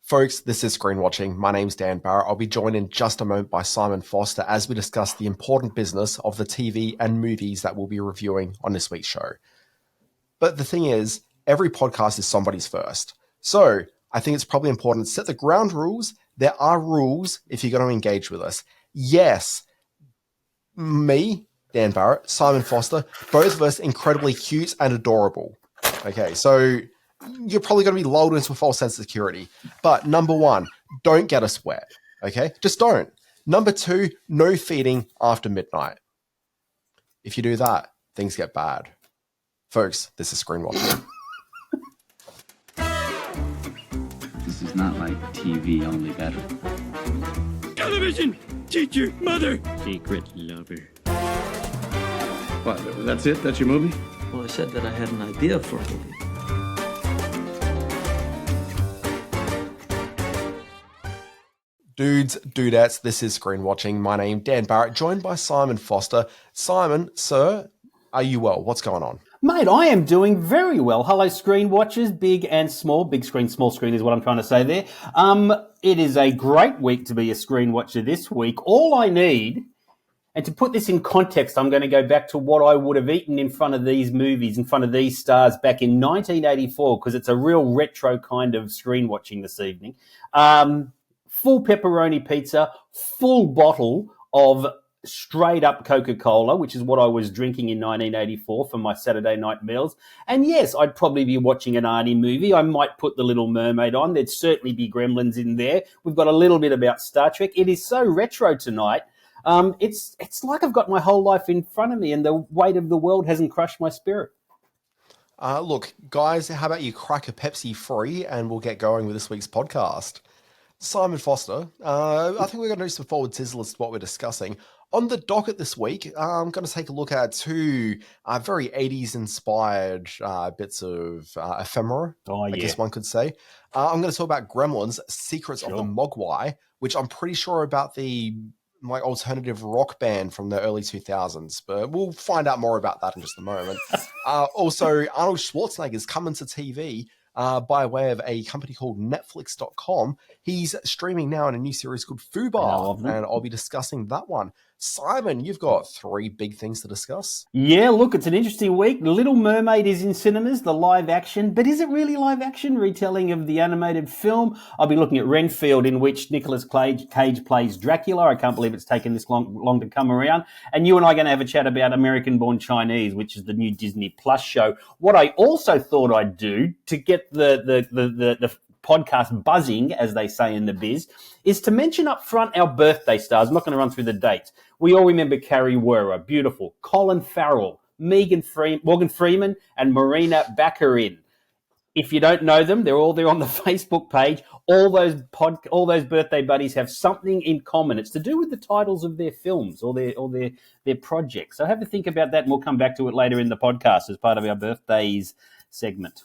Folks, this is Screen Watching. My name's Dan Barrett. I'll be joined in just a moment by Simon Foster as we discuss the important business of the TV and movies that we'll be reviewing on this week's show. But the thing is, every podcast is somebody's first. So I think it's probably important to set the ground rules. There are rules if you're going to engage with us. Yes, me, Dan Barrett, Simon Foster, both of us incredibly cute and adorable. Okay, so you're probably going to be lulled into a false sense of security. But number one, don't get us wet. Okay, just don't. Number two, no feeding after midnight. If you do that, things get bad. Folks, this is Screen Watching. This is not like TV, only better. Television! Teacher, mother! Secret lover. What, that's it? That's your movie? Well, I said that I had an idea for a movie. Dudes, dudettes, this is Screen Watching. My name, Dan Barrett, joined by Simon Foster. Simon, sir, are you well? What's going on? Mate, I am doing very well. Hello, screen watchers, big and small. Big screen, small screen is what I'm trying to say there. It is a great week to be a screen watcher this week. All I need, and to put this in context, I'm going to go back to what I would have eaten in front of these movies, in front of these stars back in 1984, because it's a real retro kind of screen watching this evening. Full pepperoni pizza, full bottle of straight up Coca-Cola, which is what I was drinking in 1984 for my Saturday night meals. And yes, I'd probably be watching an ARNIE movie. I might put The Little Mermaid on. There'd certainly be Gremlins in there. We've got a little bit about Star Trek. It is so retro tonight. It's like I've got my whole life in front of me and the weight of the world hasn't crushed my spirit. Look, guys, how about you crack a Pepsi free and we'll get going with this week's podcast. Simon Foster, I think we're going to do some forward sizzle as to what we're discussing. On the docket this week, I'm going to take a look at two very 80s inspired bits of ephemera, I guess one could say. I'm going to talk about Gremlins, Secrets of the Mogwai, which I'm pretty sure about the alternative rock band from the early 2000s, but we'll find out more about that in just a moment. Also, Arnold Schwarzennegger is coming to TV by way of a company called Netflix.com. He's streaming now in a new series called Fubar, and I'll be discussing that one. Simon, you've got three big things to discuss. Yeah, look, it's an interesting week. Little Mermaid is in cinemas, the live action, but is it really live action retelling of the animated film? I'll be looking at Renfield, in which Nicolas Cage plays Dracula. I can't believe it's taken this long to come around. And you and I are going to have a chat about American Born Chinese, which is the new Disney Plus show. What I also thought I'd do to get the podcast buzzing, as they say in the biz, is to mention up front our birthday stars. I'm not going to run through the dates. We all remember Carrie Werner, beautiful. Colin Farrell, Morgan Freeman, and Marina Baccarin. If you don't know them, they're all there on the Facebook page. All those birthday buddies have something in common. It's to do with the titles of their films or their projects. So have a think about that, and we'll come back to it later in the podcast as part of our birthdays segment.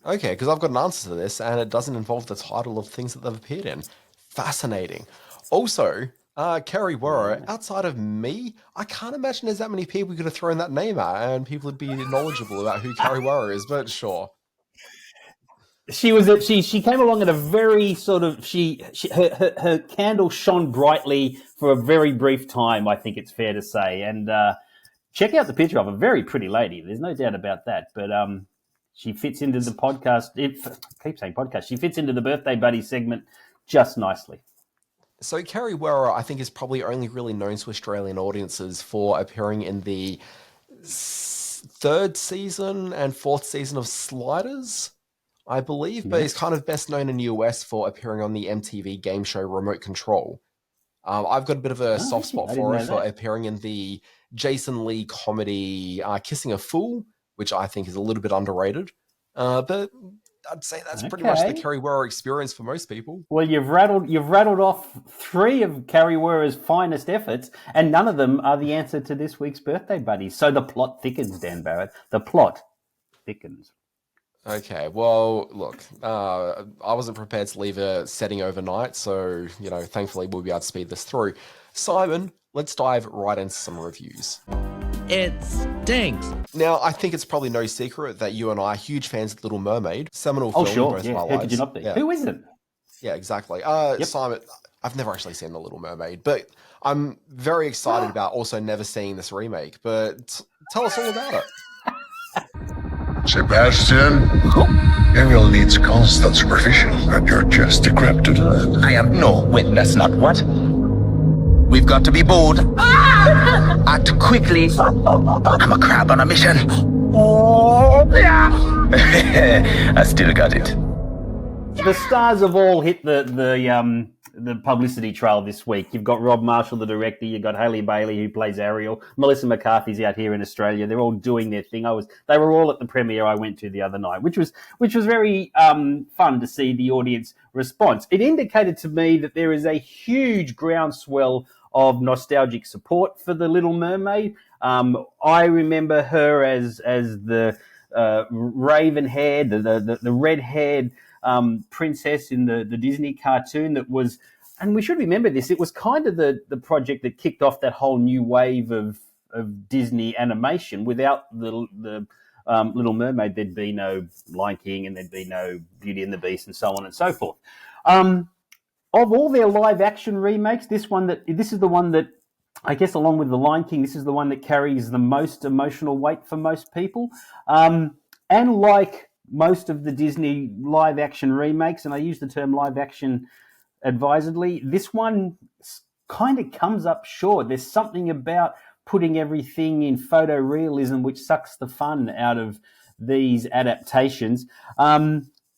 Okay, because I've got an answer to this, and it doesn't involve the title of things that they've appeared in. Fascinating. Also, Carrie Werner, outside of me, I can't imagine there's that many people you could have thrown that name at, and people would be knowledgeable about who Carrie Werner is, but sure. She came along at a very sort of, her candle shone brightly for a very brief time, I think it's fair to say. And check out the picture of a very pretty lady. There's no doubt about that. But she fits into the podcast. I keep saying podcast. She fits into the birthday buddy segment just nicely. So Carrie Werner, I think, is probably only really known to Australian audiences for appearing in the third season and fourth season of Sliders, I believe, but is kind of best known in the US for appearing on the MTV game show Remote Control. I've got a bit of a soft spot for her for appearing in the Jason Lee comedy Kissing a Fool, which I think is a little bit underrated. But I'd say that's pretty much the Carrie Werner experience for most people. Well, you've rattled off three of Carrie Werner's finest efforts, and none of them are the answer to this week's birthday buddies. So the plot thickens, Dan Barrett. The plot thickens. Okay, well, look, I wasn't prepared to leave a setting overnight, so, thankfully we'll be able to speed this through. Simon, let's dive right into some reviews. It stinks. Now, I think it's probably no secret that you and I are huge fans of Little Mermaid, seminal film in both of our lives. Who could you not be? Yeah. Who isn't? Yeah, exactly. Yep. Simon, I've never actually seen The Little Mermaid, but I'm very excited about also never seeing this remake. But tell us all about it. Sebastian, Ariel needs constant supervision, and you're just decrepit. I am no wait, that's not what. We've got to be bold. Act quickly. I'm a crab on a mission. Oh, yeah. I still got it. The stars have all hit the publicity trail this week. You've got Rob Marshall, the director. You've got Hailey Bailey, who plays Ariel. Melissa McCarthy's out here in Australia. They're all doing their thing. They were all at the premiere I went to the other night, which was very fun to see the audience response. It indicated to me that there is a huge groundswell of nostalgic support for the Little Mermaid. I remember her as the raven-haired, the red-haired princess in the Disney cartoon that was, and we should remember this, it was kind of the project that kicked off that whole new wave of Disney animation. Without the Little Mermaid, there'd be no Lion King and there'd be no Beauty and the Beast and so on and so forth. Of all their live action remakes, this is the one that, I guess, along with The Lion King, this is the one that carries the most emotional weight for most people. And like most of the Disney live action remakes, and I use the term live action advisedly, this one kind of comes up short. There's something about putting everything in photorealism which sucks the fun out of these adaptations.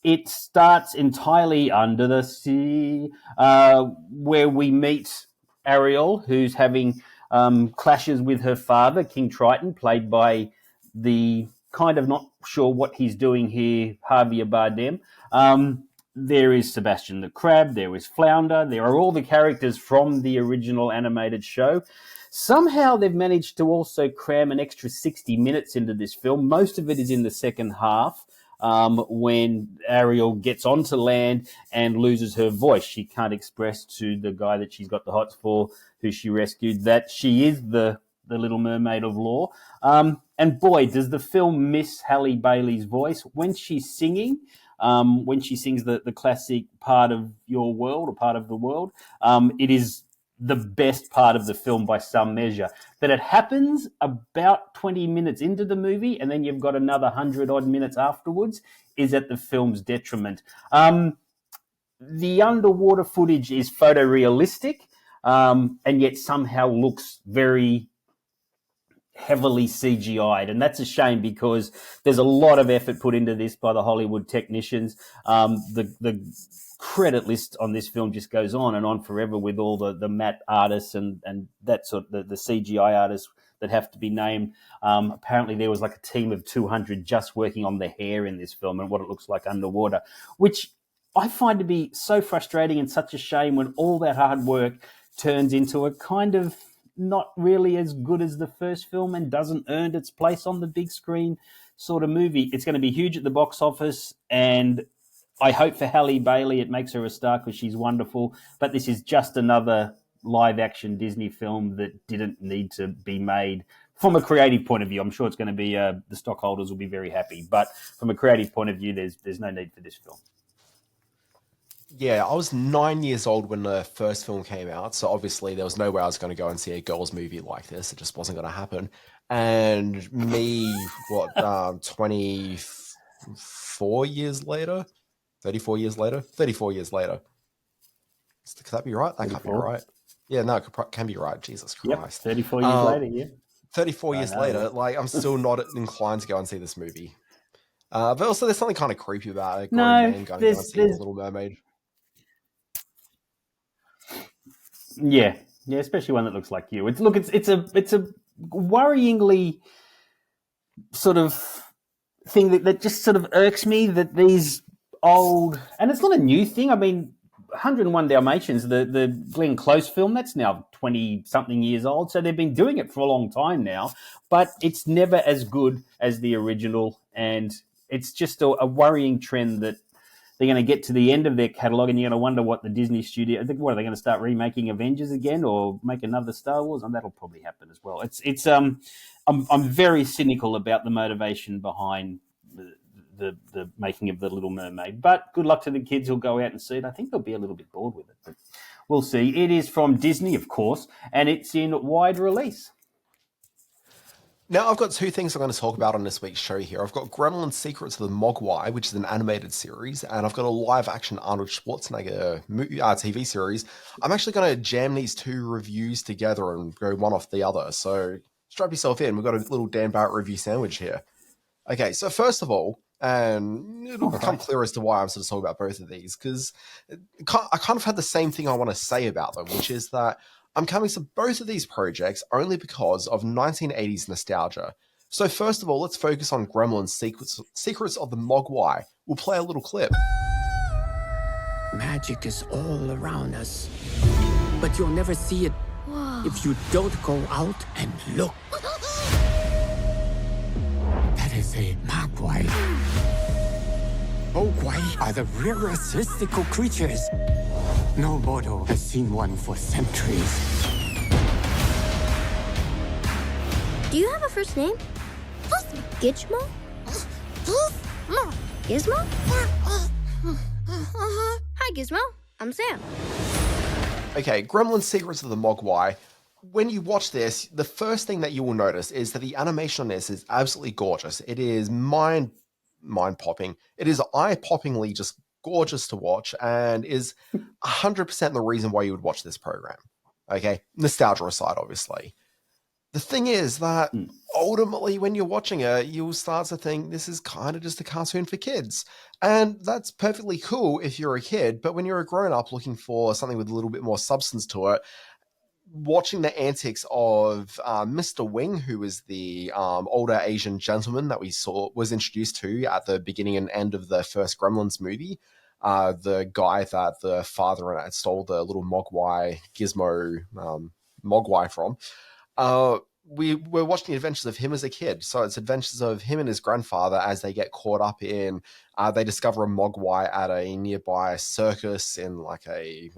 It starts entirely under the sea, where we meet Ariel, who's having clashes with her father, King Triton, played by the kind of not sure what he's doing here, Javier Bardem. There is Sebastian the Crab, there is Flounder, there are all the characters from the original animated show. Somehow they've managed to also cram an extra 60 minutes into this film. Most of it is in the second half, when Ariel gets onto land and loses her voice. She can't express to the guy that she's got the hots for, who she rescued, that she is the Little Mermaid of lore. And boy, does the film miss Halle Bailey's voice when she's singing. When she sings the classic Part of Your World or Part of the World, it is the best part of the film by some measure. But it happens about 20 minutes into the movie, and then you've got another 100-odd minutes afterwards, is at the film's detriment. The underwater footage is photorealistic, and yet somehow looks very heavily CGI'd, and that's a shame because there's a lot of effort put into this by the Hollywood technicians. The credit list on this film just goes on and on forever with all the matte artists and that sort of the CGI artists that have to be named. Apparently there was like a team of 200 just working on the hair in this film and what it looks like underwater, which I find to be so frustrating and such a shame when all that hard work turns into a kind of not really as good as the first film and doesn't earn its place on the big screen sort of movie. It's going to be huge at the box office, and I hope for Halle Bailey it makes her a star because she's wonderful, but this is just another live-action Disney film that didn't need to be made. From a creative point of view, I'm sure it's going to be, the stockholders will be very happy, but from a creative point of view, there's no need for this film. Yeah, I was 9 years old when the first film came out, so obviously there was no way I was going to go and see a girls' movie like this. It just wasn't going to happen. And me, 24 years later? 34 years later? 34 years later. Could that be right? That 34? Can't be right. Yeah, no, it can be right. Jesus Christ. Yep, 34 years later, yeah. 34 years later, like, I'm still not inclined to go and see this movie. But also there's something kind of creepy about it. No, going to see The Little Mermaid. Yeah, especially one that looks like you. It's a worryingly sort of thing that just sort of irks me that these old, and it's not a new thing. I mean, 101 Dalmatians, the Glenn Close film, that's now 20-something years old, so they've been doing it for a long time now, but it's never as good as the original, and it's just a worrying trend that they're going to get to the end of their catalogue and you're going to wonder what the Disney studio, what are they going to start remaking Avengers again or make another Star Wars? And that'll probably happen as well. I'm very cynical about the motivation behind the making of The Little Mermaid. But good luck to the kids who'll go out and see it. I think they'll be a little bit bored with it, but we'll see. It is from Disney, of course, and it's in wide release. Now, I've got two things I'm going to talk about on this week's show here. I've got Gremlins Secrets of the Mogwai, which is an animated series, and I've got a live-action Arnold Schwarzennegger TV series. I'm actually going to jam these two reviews together and go one off the other, so strap yourself in. We've got a little Dan Barrett review sandwich here. Okay, so first of all, and it'll become clear as to why I'm sort of talking about both of these, because I kind of had the same thing I want to say about them, which is that I'm coming to both of these projects only because of 1980s nostalgia. So first of all, let's focus on Gremlins Secrets of the Mogwai. We'll play a little clip. Magic is all around us, but you'll never see it if you don't go out and look. That is a Mogwai. Mogwai are the rarest mystical creatures. No mortal has seen one for centuries. Do you have a first name? Gizmo? Gizmo? Hi, Gizmo. I'm Sam. Okay, Gremlins Secrets of the Mogwai. When you watch this, the first thing that you will notice is that the animation on this is absolutely gorgeous. It is mind-popping. It is eye-poppingly just gorgeous to watch and is 100% the reason why you would watch this program. Okay, nostalgia aside, obviously. The thing is that ultimately when you're watching it, you'll start to think this is kind of just a cartoon for kids. And that's perfectly cool if you're a kid, but when you're a grown-up looking for something with a little bit more substance to it, watching the antics of Mr. Wing, who is the older Asian gentleman that we was introduced to at the beginning and end of the first Gremlins movie, the guy that the father had stole the little Mogwai, Gizmo Mogwai from, we're watching the adventures of him as a kid. So it's adventures of him and his grandfather as they get caught up in, they discover a Mogwai at a nearby circus in like a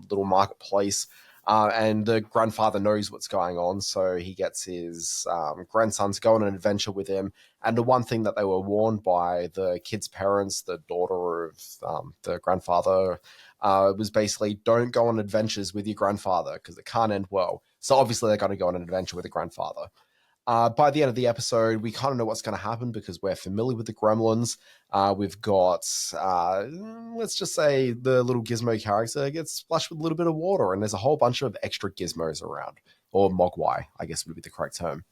little marketplace. And the grandfather knows what's going on, so he gets his grandson to go on an adventure with him. And the one thing that they were warned by the kid's parents, the daughter of the grandfather, was basically don't go on adventures with your grandfather because it can't end well. So obviously they're going to go on an adventure with the grandfather. By the end of the episode, we kind of know what's going to happen because we're familiar with the Gremlins. We've got, let's just say the little Gizmo character gets splashed with a little bit of water and there's a whole bunch of extra gizmos around. Or Mogwai, I guess would be the correct term.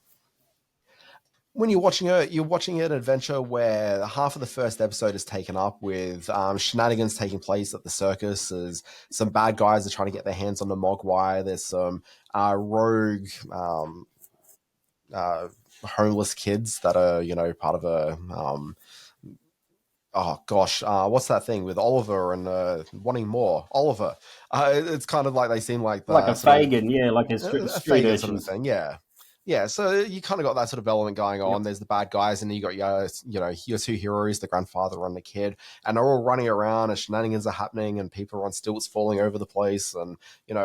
When you're watching an adventure where half of the first episode is taken up with shenanigans taking place at the circus. There's some bad guys that are trying to get their hands on the Mogwai. There's some rogue homeless kids that are, part of a what's that thing with Oliver and wanting more? Oliver. It's kind of like they seem like a Fagin, like a street urchin sort of thing, yeah. Yeah, so you kind of got that sort of element going on. Yep. There's the bad guys, and then you got your two heroes, the grandfather and the kid, and they're all running around, and shenanigans are happening, and people are on stilts falling over the place, and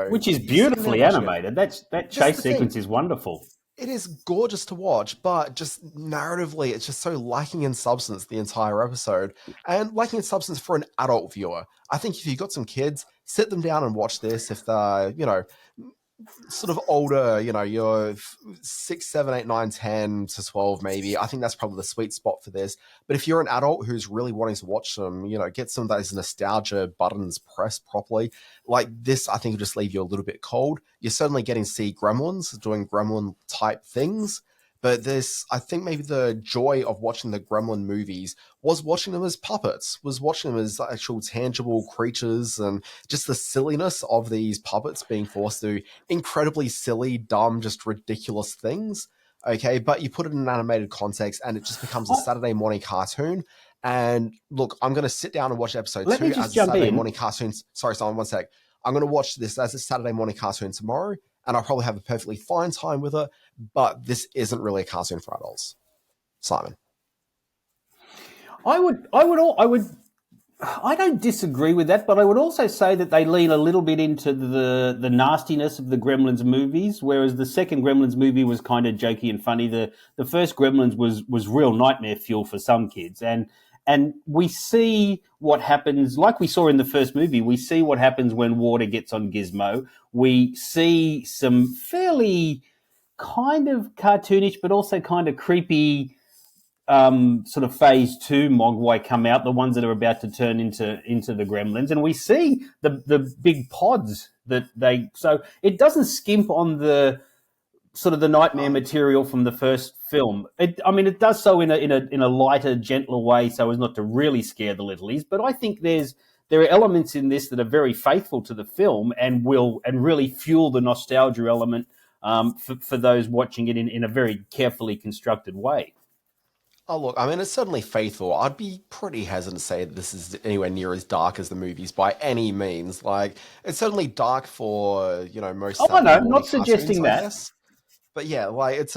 which is beautifully animated. That chase sequence is wonderful. It is gorgeous to watch, but just narratively, it's just so lacking in substance the entire episode, and lacking in substance for an adult viewer. I think if you got some kids, sit them down and watch this. If they're sort of older, you're 6, 7, 8, 9, 10 to 12 maybe. I think that's probably the sweet spot for this. But if you're an adult who's really wanting to watch some, get some of those nostalgia buttons pressed properly, like this, I think will just leave you a little bit cold. You're certainly getting to see Gremlins doing Gremlin type things. But I think maybe the joy of watching the Gremlin movies was watching them as puppets, was watching them as actual tangible creatures, and just the silliness of these puppets being forced to do incredibly silly, dumb, just ridiculous things. Okay, but you put it in an animated context and it just becomes a Saturday morning cartoon. And look, I'm going to sit down and watch episode 2 as a Saturday morning cartoon. Sorry, Simon, one sec. I'm going to watch this as a Saturday morning cartoon tomorrow, and I'll probably have a perfectly fine time with it, but this isn't really a cartoon for adults. Simon. I don't disagree with that, but I would also say that they lean a little bit into the nastiness of the Gremlins movies, whereas the second Gremlins movie was kind of jokey and funny. The first Gremlins was real nightmare fuel for some kids, and And we see what happens, like we saw in the first movie, we see what happens when water gets on Gizmo. We see some fairly kind of cartoonish, but also kind of creepy sort of phase 2 Mogwai come out, the ones that are about to turn into the Gremlins. And we see the big pods that so it doesn't skimp on the sort of the nightmare material from the first film. It does so in a lighter, gentler way, so as not to really scare the littlies. But I think there are elements in this that are very faithful to the film and really fuel the nostalgia element for those watching it in a very carefully constructed way. Oh, look, it's certainly faithful. I'd be pretty hesitant to say this is anywhere near as dark as the movies by any means. Like, it's certainly dark for, most... Oh, no, not suggesting that. I guess. But yeah, like, it's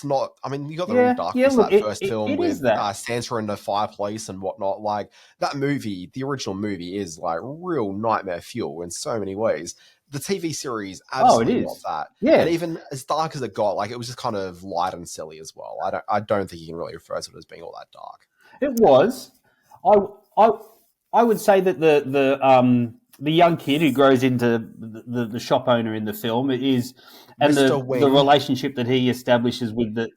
not... you got the real darkness of that first film with Santa in the fireplace and whatnot. Like, that movie, the original movie, is, like, real nightmare fuel in so many ways. The TV series, absolutely not that. Yeah. And even as dark as it got, like, it was just kind of light and silly as well. I don't think you can really refer to it as being all that dark. It was. I would say that the young kid who grows into the shop owner in the film is, and the relationship that he establishes with the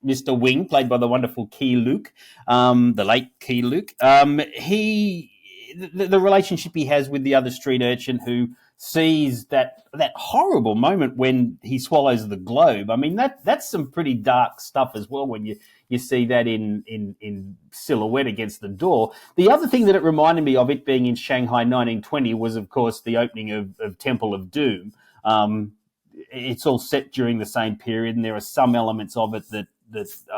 Mr. Wing, played by the wonderful Key Luke, the late Key Luke. The relationship he has with the other street urchin who sees that horrible moment when he swallows the globe. That's some pretty dark stuff as well when you see that in silhouette against the door. The other thing that it reminded me of, it being in Shanghai 1920, was, of course, the opening of Temple of Doom. It's all set during the same period, and there are some elements of it that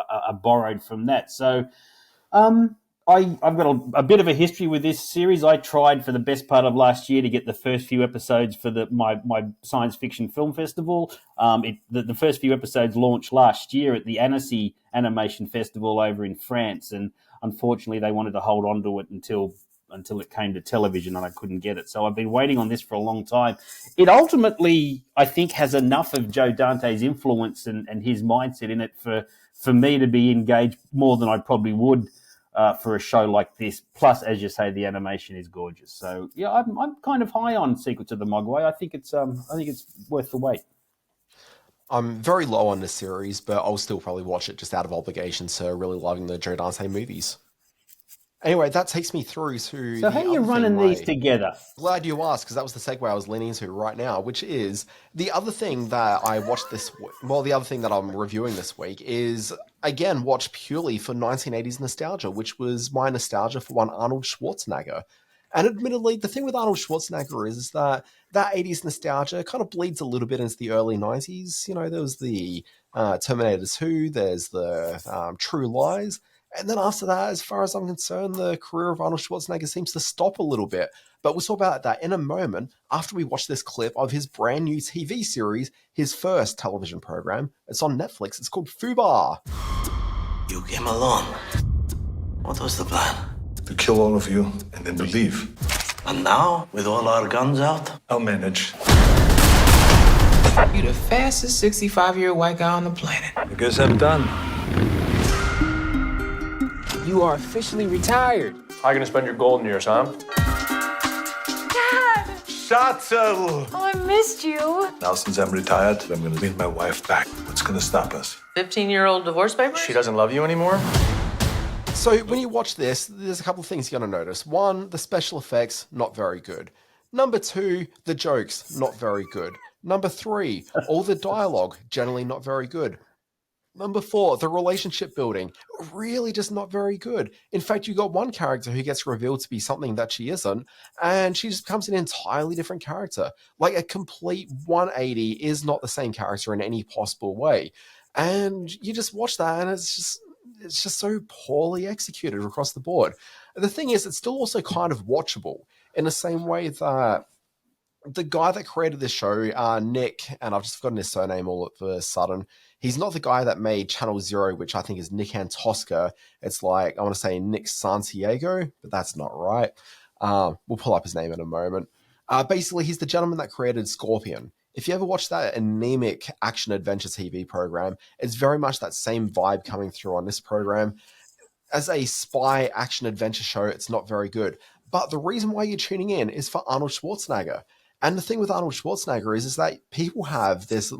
are borrowed from that. So I've got a bit of a history with this series. I tried for the best part of last year to get the first few episodes for my science fiction film festival. The first few episodes launched last year at the Annecy Animation Festival over in France, and unfortunately they wanted to hold on to it until it came to television, and I couldn't get it. So I've been waiting on this for a long time. It ultimately, I think, has enough of Joe Dante's influence and his mindset in it for me to be engaged more than I probably would for a show like this. Plus, as you say, the animation is gorgeous. So yeah, I'm kind of high on Secrets of the Mogwai. I think it's worth the wait. I'm very low on this series, but I'll still probably watch it just out of obligation to really loving the Joe Dante movies. Anyway, that takes me through to... So how are you running these together? Glad you asked, because that was the segue I was leaning into right now, which is the other thing that I watched the other thing that I'm reviewing this week is, again, watched purely for 1980s nostalgia, which was my nostalgia for one Arnold Schwarzennegger. And admittedly, the thing with Arnold Schwarzenegger is that 80s nostalgia kind of bleeds a little bit into the early 90s. There was the Terminator 2, there's the True Lies. And then after that, as far as I'm concerned, the career of Arnold Schwarzenegger seems to stop a little bit. But we'll talk about that in a moment after we watch this clip of his brand new TV series, his first television program. It's on Netflix. It's called Fubar. You came alone. What was the plan? To kill all of you and then to leave. And now, with all our guns out? I'll manage. You're the fastest 65-year-old white guy on the planet. I guess I'm done. You are officially retired. How are you going to spend your golden years, huh? Dad! Schatzel! Oh, I missed you. Now, since I'm retired, I'm going to win my wife back. What's going to stop us? 15-year-old divorce papers? She doesn't love you anymore? So when you watch this, there's a couple of things you're going to notice. One, the special effects, not very good. Number two, the jokes, not very good. Number three, all the dialogue, generally not very good. Number four, the relationship building, really just not very good. In fact, you got one character who gets revealed to be something that she isn't, and she just becomes an entirely different character. Like a complete 180 is not the same character in any possible way. And you just watch that, and it's just so poorly executed across the board. The thing is, it's still also kind of watchable in the same way that the guy that created this show, Nick, and I've just forgotten his surname all of a sudden, he's not the guy that made Channel Zero, which I think is Nick Antosca. It's like, I want to say Nick Santiago, but that's not right. We'll pull up his name in a moment. Basically, he's the gentleman that created Scorpion. If you ever watch that anemic action-adventure TV program, it's very much that same vibe coming through on this program. as a spy action adventure show, it's not very good. But the reason why you're tuning in is for Arnold Schwarzenegger. And the thing with Arnold Schwarzenegger is that people have this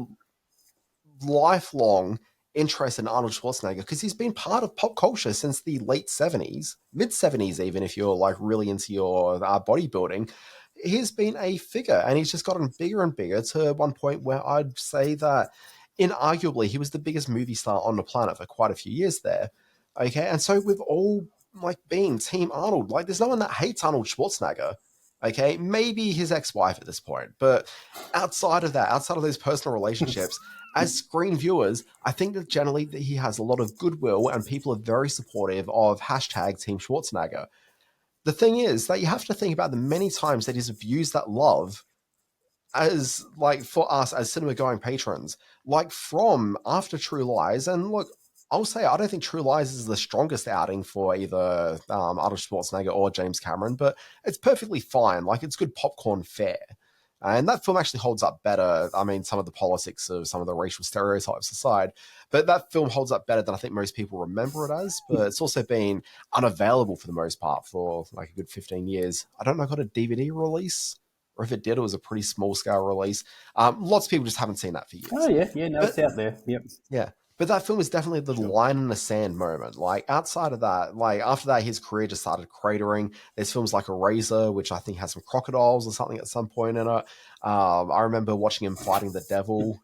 lifelong interest in Arnold Schwarzenegger because he's been part of pop culture since the late 70s, mid 70s, even if you're like really into your bodybuilding. He's been a figure and he's just gotten bigger and bigger to one point where I'd say that inarguably he was the biggest movie star on the planet for quite a few years there. Okay. And so we've all like being Team Arnold, like there's no one that hates Arnold Schwarzenegger. Okay, maybe his ex-wife at this point, but outside of that, outside of those personal relationships, as screen viewers, I think that generally that he has a lot of goodwill and people are very supportive of hashtag Team Schwarzenegger. The thing is that you have to think about the many times that he's abused that love as like for us as cinema going patrons, like from After True Lies. And look, I'll say I don't think True Lies is the strongest outing for either Arnold Schwarzenegger or James Cameron, but it's perfectly fine. Like it's good popcorn fare. And that film actually holds up better. I mean, some of the politics of some of the racial stereotypes aside, but that film holds up better than I think most people remember it as. But it's also been unavailable for the most part for like a good 15 years. I don't know if it got a DVD release, or if it did, it was a pretty small scale release. Lots of people just haven't seen that for years. Oh, yeah, no, it's out there. Yep. Yeah. But that film is definitely the line in the sand moment. Like outside of that, like after that, his career just started cratering. There's films like Eraser, which I think has some crocodiles or something at some point in it. I remember watching him fighting the devil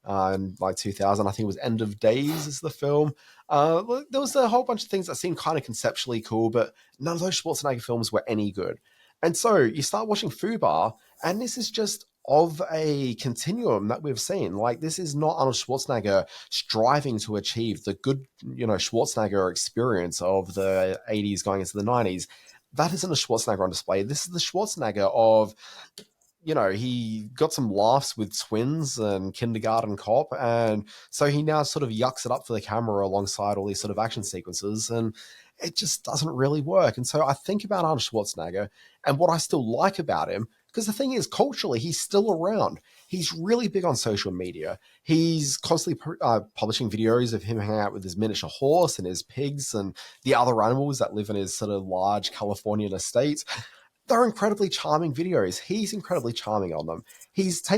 in like 2000. I think it was End of Days is the film. There was a whole bunch of things that seemed kind of conceptually cool, but none of those Schwarzenegger films were any good. And so you start watching Fubar, and this is just of a continuum that we've seen. Like this is not Arnold Schwarzenegger striving to achieve the good, Schwarzenegger experience of the 80s going into the 90s. That isn't a Schwarzenegger on display. This is the Schwarzenegger of, he got some laughs with Twins and Kindergarten Cop. And so he now sort of yucks it up for the camera alongside all these sort of action sequences. And it just doesn't really work. And so I think about Arnold Schwarzenegger and what I still like about him, because the thing is, culturally, he's still around. He's really big on social media. He's constantly publishing videos of him hanging out with his miniature horse and his pigs and the other animals that live in his sort of large Californian estate. They're incredibly charming videos. He's incredibly charming on them. He's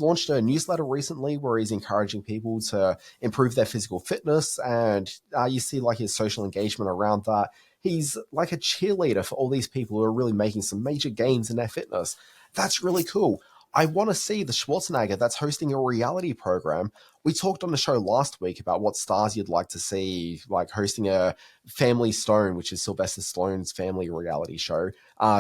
launched a newsletter recently where he's encouraging people to improve their physical fitness, and you see like his social engagement around that. He's like a cheerleader for all these people who are really making some major gains in their fitness. That's really cool. I want to see the Schwarzenegger that's hosting a reality program. We talked on the show last week about what stars you'd like to see, like hosting a Family Stone, which is Sylvester Stallone's family reality show.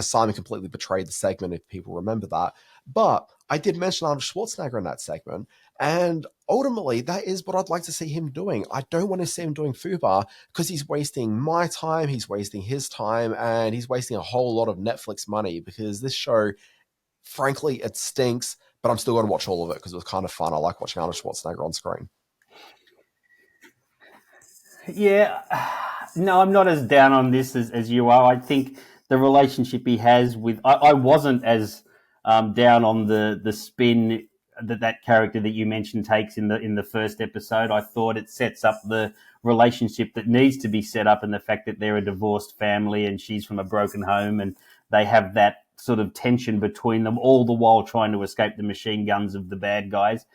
Simon completely betrayed the segment, if people remember that. But I did mention Arnold Schwarzenegger in that segment. And ultimately, that is what I'd like to see him doing. I don't want to see him doing Fubar because he's wasting my time, he's wasting his time, and he's wasting a whole lot of Netflix money because this show, frankly, it stinks, but I'm still going to watch all of it because it was kind of fun. I like watching Arnold Schwarzenegger on screen. Yeah, no, I'm not as down on this as you are. I think the relationship he has with... I wasn't as down on the spin that character that you mentioned takes in the first episode. I thought it sets up the relationship that needs to be set up, and the fact that they're a divorced family and she's from a broken home, and they have that sort of tension between them, all the while trying to escape the machine guns of the bad guys.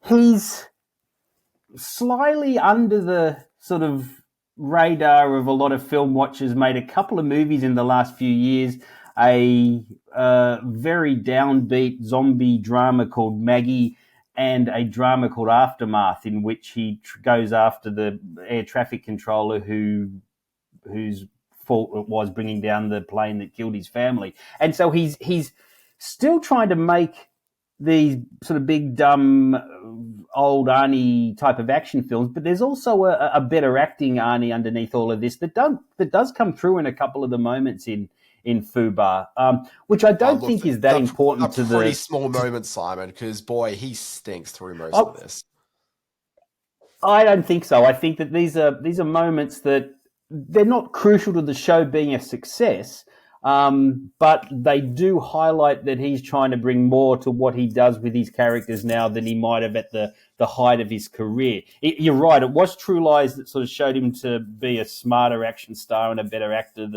He's slyly under the sort of radar of a lot of film watchers, made a couple of movies in the last few years, a very downbeat zombie drama called Maggie and a drama called Aftermath, in which he goes after the air traffic controller whose fault it was bringing down the plane that killed his family. And so he's still trying to make these sort of big, dumb, old Arnie type of action films, but there's also a better acting Arnie underneath all of this that does come through in a couple of the moments in Fubar, which I don't think is that important to the... pretty small moment, Simon, because, boy, he stinks through most of this. I don't think so. I think that these are moments that they're not crucial to the show being a success. But they do highlight that he's trying to bring more to what he does with his characters now than he might have at the height of his career. You're right, it was True Lies that sort of showed him to be a smarter action star and a better actor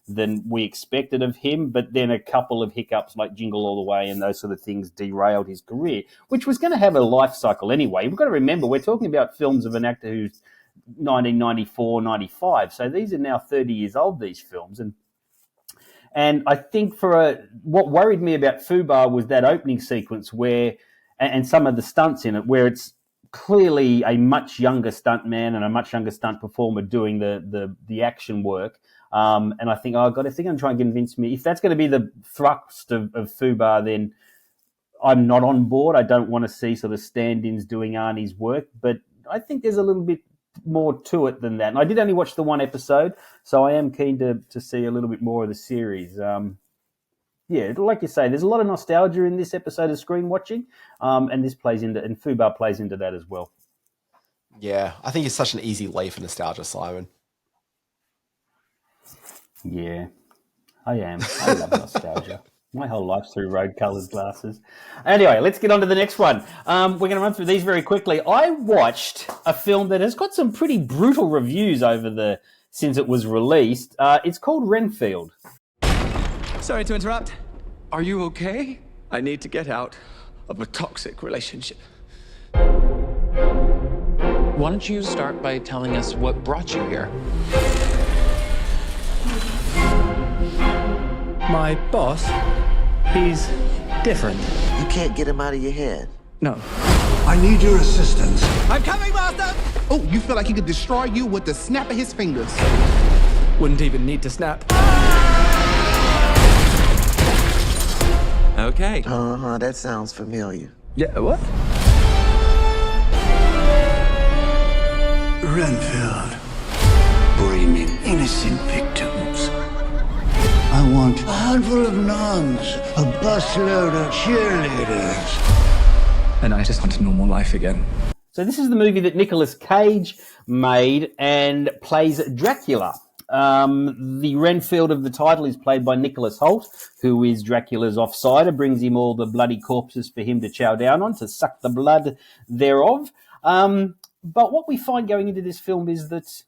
than we expected of him, but then a couple of hiccups like Jingle All the Way and those sort of things derailed his career, which was going to have a life cycle anyway. We've got to remember, we're talking about films of an actor who's 1994, 95, so these are now 30 years old, these films, and I think what worried me about Fubar was that opening sequence where, and some of the stunts in it, where it's clearly a much younger stuntman and a much younger stunt performer doing the action work. And I think, God, if they're going to try and convince me, if that's going to be the thrust of Fubar, then I'm not on board. I don't want to see sort of stand-ins doing Arnie's work, but I think there's a little bit more to it than that. And I did only watch the one episode, so I am keen to see a little bit more of the series. Like you say, there's a lot of nostalgia in this episode of Screen Watching, and Fubar plays into that as well. Yeah, I think it's such an easy lay for nostalgia, Simon. Yeah, I am. I love nostalgia. My whole life's through road-coloured glasses. Anyway, let's get on to the next one. We're going to run through these very quickly. I watched a film that has got some pretty brutal reviews since it was released. It's called Renfield. Sorry to interrupt. Are you okay? I need to get out of a toxic relationship. Why don't you start by telling us what brought you here? My boss, he's different. You can't get him out of your head. No. I need your assistance. I'm coming, Master! Oh, you feel like he could destroy you with the snap of his fingers. Wouldn't even need to snap. Okay. That sounds familiar. Yeah, what? Renfield. Blaming innocent victims. I want a handful of nuns, a busload of cheerleaders. And I just want a normal life again. So this is the movie that Nicolas Cage made and plays Dracula. The Renfield of the title is played by Nicholas Hoult, who is Dracula's offsider, brings him all the bloody corpses for him to chow down on, to suck the blood thereof. But what we find going into this film is that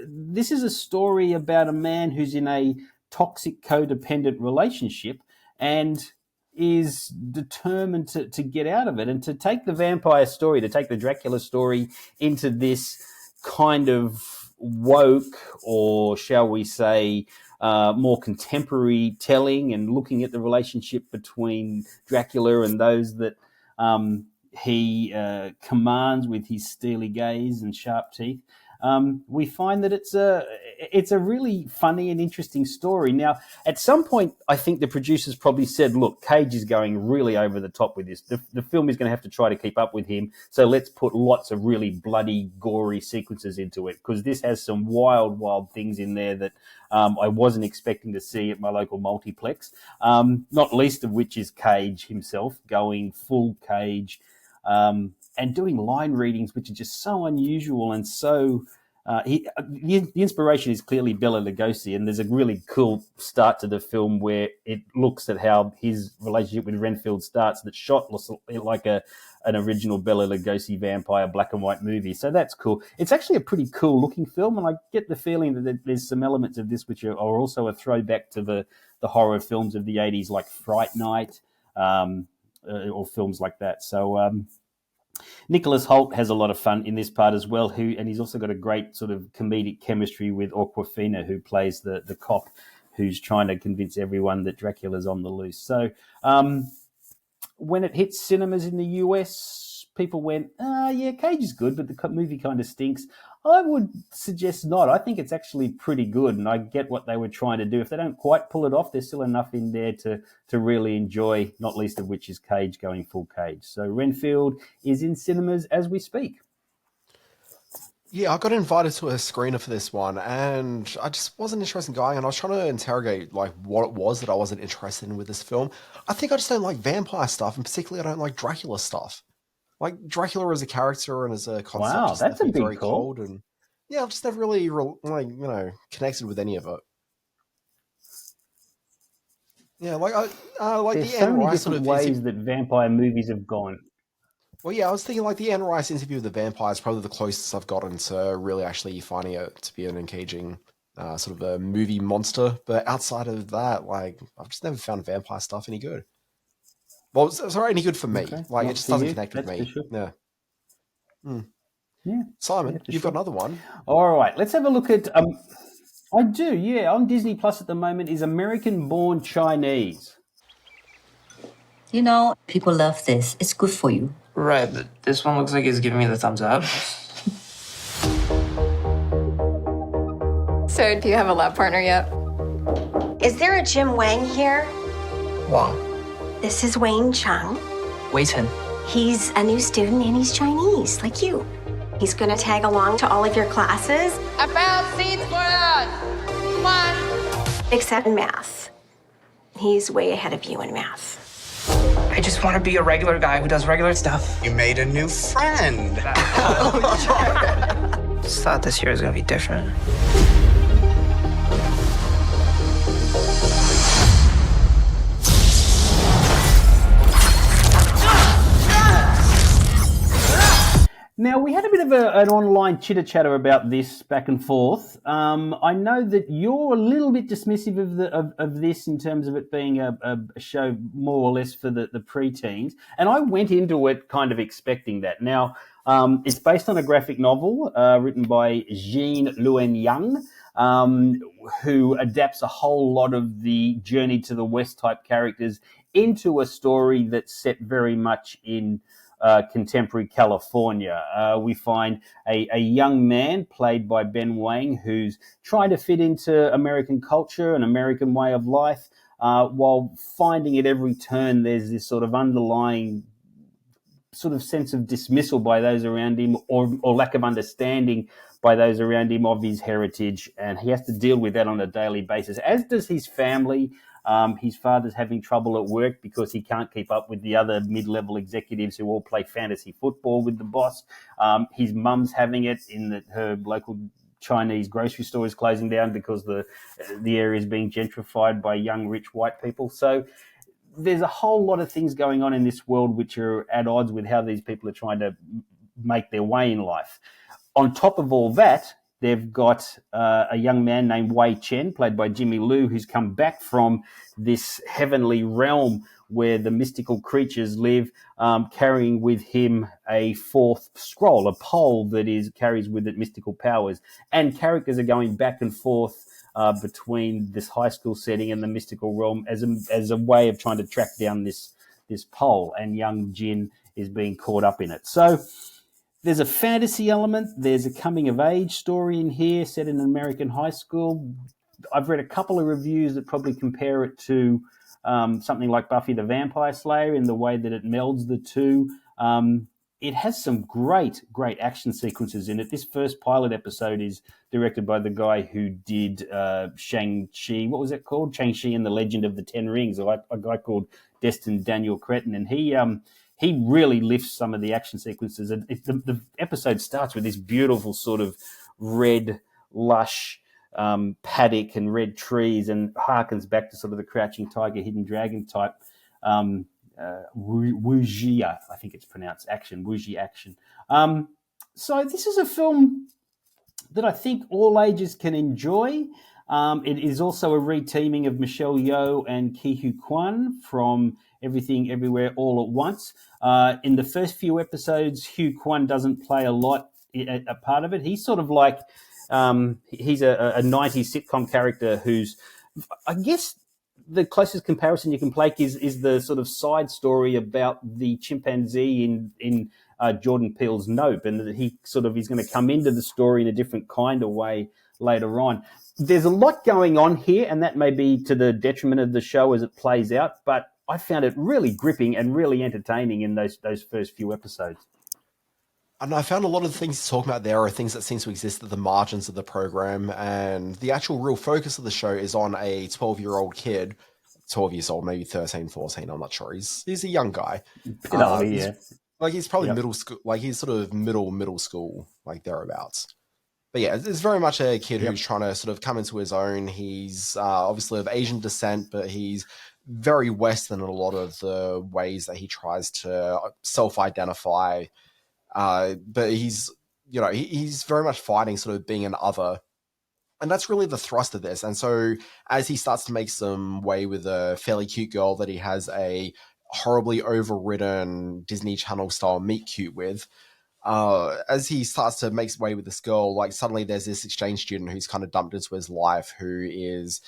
this is a story about a man who's in a toxic codependent relationship and is determined to get out of it and to take the vampire story, to take the Dracula story into this kind of woke, or shall we say, more contemporary telling, and looking at the relationship between Dracula and those that he commands with his steely gaze and sharp teeth. We find that it's a really funny and interesting story. Now, at some point, I think the producers probably said, look, Cage is going really over the top with this. The film is going to have to try to keep up with him, so let's put lots of really bloody, gory sequences into it, because this has some wild, wild things in there that I wasn't expecting to see at my local multiplex, not least of which is Cage himself going full Cage, and doing line readings, which are just so unusual and so... the inspiration is clearly Bela Lugosi, and there's a really cool start to the film where it looks at how his relationship with Renfield starts, that's shot like an original Bela Lugosi vampire black and white movie. So that's cool. It's actually a pretty cool looking film, and I get the feeling that there's some elements of this which are also a throwback to the horror films of the 80s, like Fright Night, or films like that. So... Nicholas Hoult has a lot of fun in this part as well, and he's also got a great sort of comedic chemistry with Awkwafina, who plays the cop who's trying to convince everyone that Dracula's on the loose. So when it hit cinemas in the US, people went, yeah, Cage is good, but the movie kind of stinks. I would suggest not. I think it's actually pretty good, and I get what they were trying to do. If they don't quite pull it off, there's still enough in there to really enjoy, not least of which is Cage going full Cage. So Renfield is in cinemas as we speak. Yeah, I got invited to a screener for this one, and I just wasn't interested in going, and I was trying to interrogate like what it was that I wasn't interested in with this film. I think I just don't like vampire stuff, and particularly I don't like Dracula stuff. Like, Dracula as a character and as a concept. Wow, that's a big very call. cold, and yeah, I've just never really connected with any of it. Yeah, like There's the so Anne many Rice sort different of ways that vampire movies have gone. Well, yeah, I was thinking like the Anne Rice interview with the vampire is probably the closest I've gotten to really actually finding it to be an engaging sort of a movie monster. But outside of that, like I've just never found vampire stuff any good. Well, sorry, any good for me. Okay, Like it not just for doesn't you, connect with that's for me. sure. Yeah. Yeah, Simon, for you've sure. got another one. All right, let's have a look at. I do, yeah. On Disney Plus at the moment is American-born Chinese. You know, people love this. It's good for you. Right, but this one looks like it's giving me the thumbs up. So, do you have a lab partner yet? Is there a Jim Wang here? Wang. This is Wayne Chung. Wei Chen. He's a new student and he's Chinese, like you. He's gonna tag along to all of your classes. I found seats for us! Come on! Except in math. He's way ahead of you in math. I just want to be a regular guy who does regular stuff. You made a new friend. Just thought this year was gonna be different. Now, we had a bit of an online chitter-chatter about this back and forth. I know that you're a little bit dismissive of this in terms of it being a show more or less for the preteens, and I went into it kind of expecting that. Now, it's based on a graphic novel written by Jean Luen Yang, who adapts a whole lot of the Journey to the West type characters into a story that's set very much in contemporary California. We find a young man played by Ben Wang who's trying to fit into American culture and American way of life, while finding at every turn there's this sort of underlying sort of sense of dismissal by those around him, or lack of understanding by those around him of his heritage, and he has to deal with that on a daily basis, as does his family. His father's having trouble at work because he can't keep up with the other mid-level executives who all play fantasy football with the boss. His mum's having it in that her local Chinese grocery store is closing down because the area is being gentrified by young, rich white people. So there's a whole lot of things going on in this world which are at odds with how these people are trying to make their way in life. On top of all that, they've got a young man named Wei Chen, played by Jimmy Liu, who's come back from this heavenly realm where the mystical creatures live, carrying with him a fourth scroll, a pole that carries with it mystical powers. And characters are going back and forth between this high school setting and the mystical realm as a way of trying to track down this pole. And young Jin is being caught up in it. So there's a fantasy element. There's a coming-of-age story in here set in an American high school. I've read a couple of reviews that probably compare it to something like Buffy the Vampire Slayer in the way that it melds the two. It has some great action sequences in it. This first pilot episode is directed by the guy who did Shang-Chi. What was it called? Shang-Chi and the Legend of the Ten Rings, a guy called Destin Daniel Cretton. And he really lifts some of the action sequences. And the episode starts with this beautiful sort of red, lush paddock and red trees, and harkens back to sort of the Crouching Tiger, Hidden Dragon type wuxia, I think it's pronounced, wuxi action. So this is a film that I think all ages can enjoy. It is also a reteaming of Michelle Yeoh and Ke Huy Quan from Everything Everywhere All at Once. In the first few episodes, Huy Quan doesn't play a lot a part of it. He's sort of like he's a 90s sitcom character who's, I guess, the closest comparison you can make is the sort of side story about the chimpanzee in Jordan Peele's Nope, and that he's going to come into the story in a different kind of way later on. There's a lot going on here, and that may be to the detriment of the show as it plays out, but I found it really gripping and really entertaining in those first few episodes. And I found a lot of the things to talk about there are things that seem to exist at the margins of the program, and the actual real focus of the show is on a 12-year-old kid, 12 years old, maybe 13, 14, I'm not sure. He's a young guy. Yeah. He's probably middle school, he's sort of middle school, thereabouts. But yeah, it's very much a kid who's trying to sort of come into his own. He's obviously of Asian descent, but he's very Western in a lot of the ways that he tries to self-identify. But he's very much fighting sort of being an other. And that's really the thrust of this. And so as he starts to make some way with a fairly cute girl that he has a horribly overridden Disney Channel style meet cute with, as he starts to make his way with this girl, like suddenly there's this exchange student who's kind of dumped into his life who is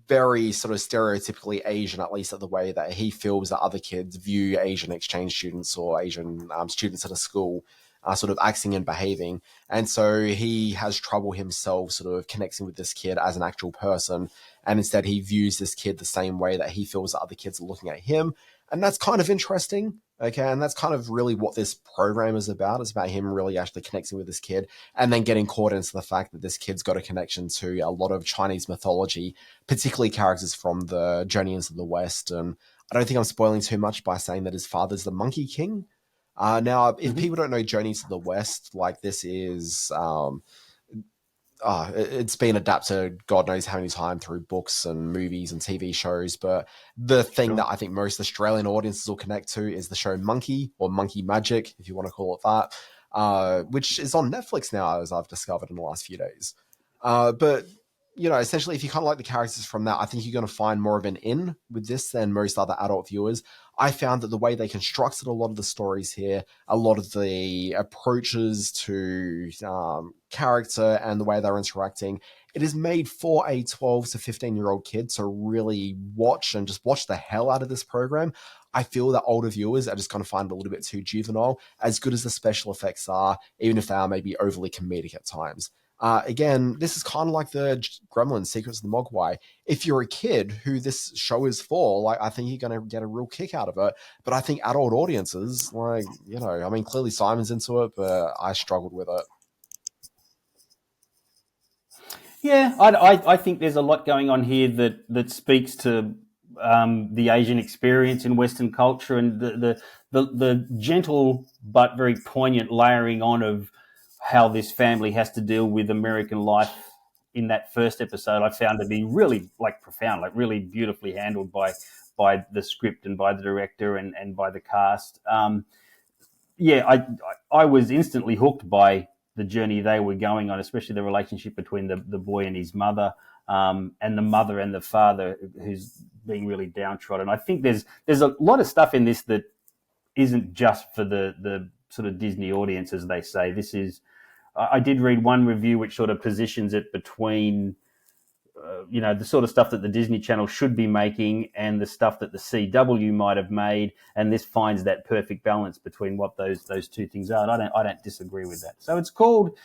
very sort of stereotypically Asian, at least at the way that he feels that other kids view Asian exchange students or Asian students at a school, sort of acting and behaving. And so he has trouble himself sort of connecting with this kid as an actual person. And instead he views this kid the same way that he feels that other kids are looking at him. And that's kind of interesting. Okay. And that's kind of really what this program is about. It's about him really actually connecting with this kid and then getting caught into the fact that this kid's got a connection to a lot of Chinese mythology, particularly characters from the Journey into the West. And I don't think I'm spoiling too much by saying that his father's the Monkey King. Now, if people don't know Journey to the West, like this is, it's been adapted God knows how many times through books and movies and TV shows. But the thing that I think most Australian audiences will connect to is the show Monkey, or Monkey Magic, if you want to call it that, which is on Netflix now, as I've discovered in the last few days. But essentially, if you kind of like the characters from that, I think you're going to find more of an in with this than most other adult viewers. I found that the way they constructed a lot of the stories here, a lot of the approaches to character and the way they're interacting, it is made for a 12 to 15-year-old kid to really watch and just watch the hell out of this program. I feel that older viewers are just going to find it a little bit too juvenile, as good as the special effects are, even if they are maybe overly comedic at times. Again, this is kind of like the Gremlins, Secrets of the Mogwai. If you're a kid who this show is for, like, I think you're going to get a real kick out of it. But I think adult audiences, like, clearly Simon's into it, but I struggled with it. Yeah, I think there's a lot going on here that speaks to the Asian experience in Western culture, and the gentle but very poignant layering on of how this family has to deal with American life in that first episode. I found to be really profound, really beautifully handled by the script and by the director and by the cast. I was instantly hooked by the journey they were going on, especially the relationship between the boy and his mother, and the mother and the father who's being really downtrodden. I think there's a lot of stuff in this that isn't just for the sort of Disney audience, as they say. This is, I did read one review which sort of positions it between, the sort of stuff that the Disney Channel should be making and the stuff that the CW might have made, and this finds that perfect balance between what those two things are. And I don't disagree with that. So it's called,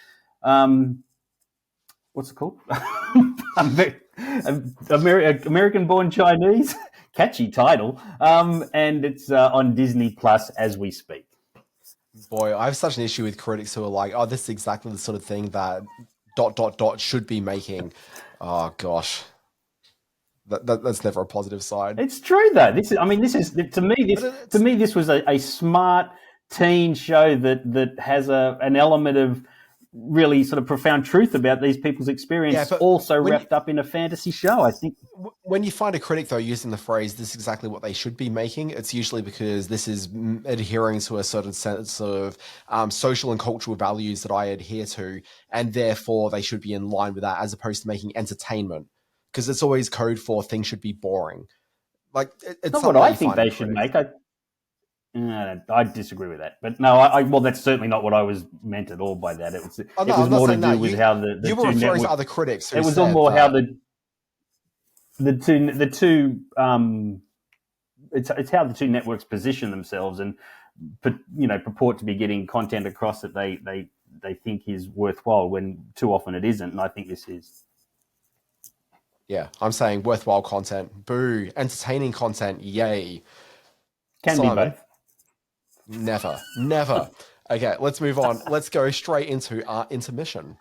what's it called? American-born Chinese, catchy title, and it's on Disney Plus as we speak. Boy, I have such an issue with critics who are like, "Oh, this is exactly the sort of thing that ... should be making." Oh gosh, that's never a positive side. It's true though. This is to me this was a smart teen show that has an element of really sort of profound truth about these people's experience, also wrapped up in a fantasy show, I think. When you find a critic, though, using the phrase, "this is exactly what they should be making," it's usually because this is adhering to a certain sense of social and cultural values that I adhere to, and therefore they should be in line with that, as opposed to making entertainment, because it's always code for things should be boring. Like, it's not what I think they should make. I disagree with that, but no, well, that's certainly not what I was meant at all by that. It was more to do with how the you were referring to other critics. It was all more how the two it's how the two networks position themselves and purport to be getting content across that they think is worthwhile, when too often it isn't, and I think this is. Yeah, I'm saying worthwhile content, boo. Entertaining content, yay. Can be both. Never. Okay, let's move on. Let's go straight into our intermission.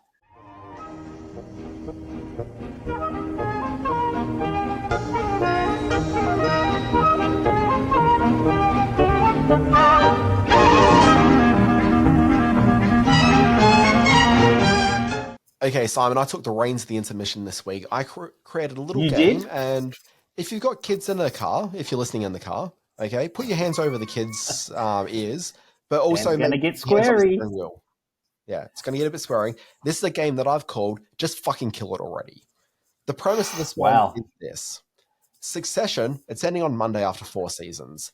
Okay, Simon, I took the reins of the intermission this week. I created a little game, and if you've got kids in the car, if you're listening in the car, okay, put your hands over the kids' ears, but also it's going to make get hands on the squarey. steering wheel. Yeah, it's going to get a bit swearing. This is a game that I've called Just Fucking Kill It Already. The premise of this one is this. Succession, it's ending on Monday after 4 seasons.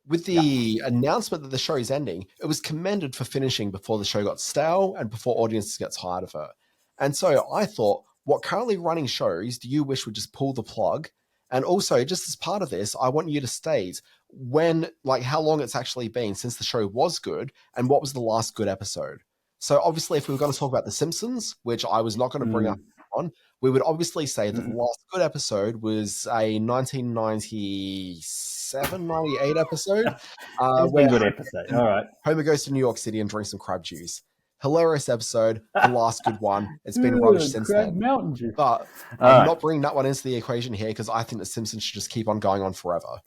With the announcement that the show is ending, it was commended for finishing before the show got stale and before audiences get tired of it. And so I thought, what currently running shows do you wish would just pull the plug? And also, just as part of this, I want you to state when, like, how long it's actually been since the show was good and what was the last good episode. So obviously, if we were going to talk about The Simpsons, which I was not going to bring up on, we would obviously say that the last good episode was a 1997, 98 episode. It's been a good episode. All right. Homer goes to New York City and drinks some crab juice. Hilarious episode, the last good one. It's been rubbish since then. Mountain juice. But I'm not bringing that one into the equation here because I think The Simpsons should just keep on going on forever.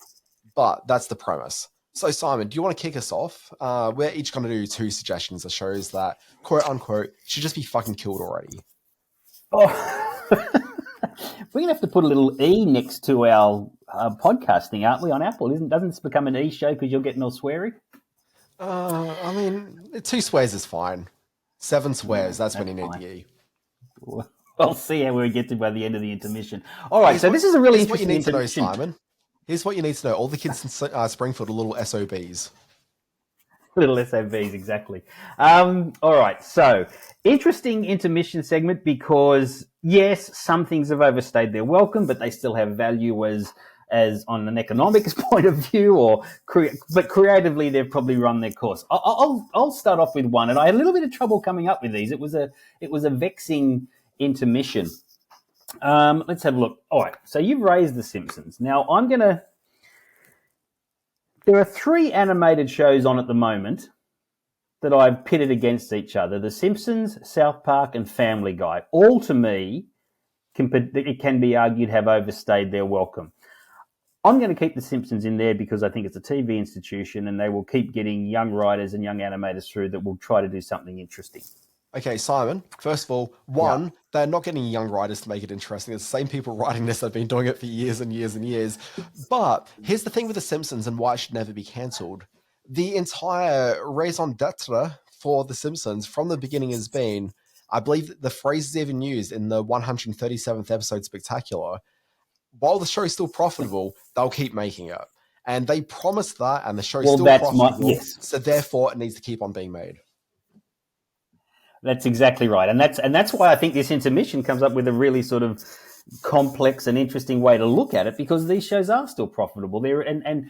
But that's the premise. So, Simon, do you want to kick us off? We're each going to do 2 suggestions of shows that, quote unquote, should just be fucking killed already. Oh. We're going to have to put a little E next to our podcasting, aren't we, on Apple? Doesn't this become an E show because you're getting all sweary? I mean, 2 swears is fine. 7 swears, that's when you need the E. We'll see how we get to by the end of the intermission. All right, this is a really interesting what you need to know, intermission. Simon. Here's what you need to know. All the kids in Springfield are little SOBs. Little SOBs, exactly. All right, so interesting intermission segment because, yes, some things have overstayed their welcome, but they still have value as on an economics point of view, but creatively they've probably run their course. I'll start off with one, and I had a little bit of trouble coming up with these. It was a vexing intermission. Let's have a look. All right, so you've raised The Simpsons. Now there are 3 animated shows on at the moment that I've pitted against each other: The Simpsons, South Park, and Family Guy. All, to me, it can be argued have overstayed their welcome. I'm going to keep The Simpsons in there because I think it's a TV institution and they will keep getting young writers and young animators through that will try to do something interesting. Okay, Simon, first of all, they're not getting young writers to make it interesting. It's the same people writing this that have been doing it for years and years and years. But here's the thing with The Simpsons and why it should never be cancelled. The entire raison d'etre for The Simpsons from the beginning has been, I believe the phrase is even used in the 137th episode Spectacular, while the show is still profitable, they'll keep making it. And they promised that, and the show is still profitable, so therefore it needs to keep on being made. That's exactly right. And that's why I think this intermission comes up with a really sort of complex and interesting way to look at it, because these shows are still profitable. And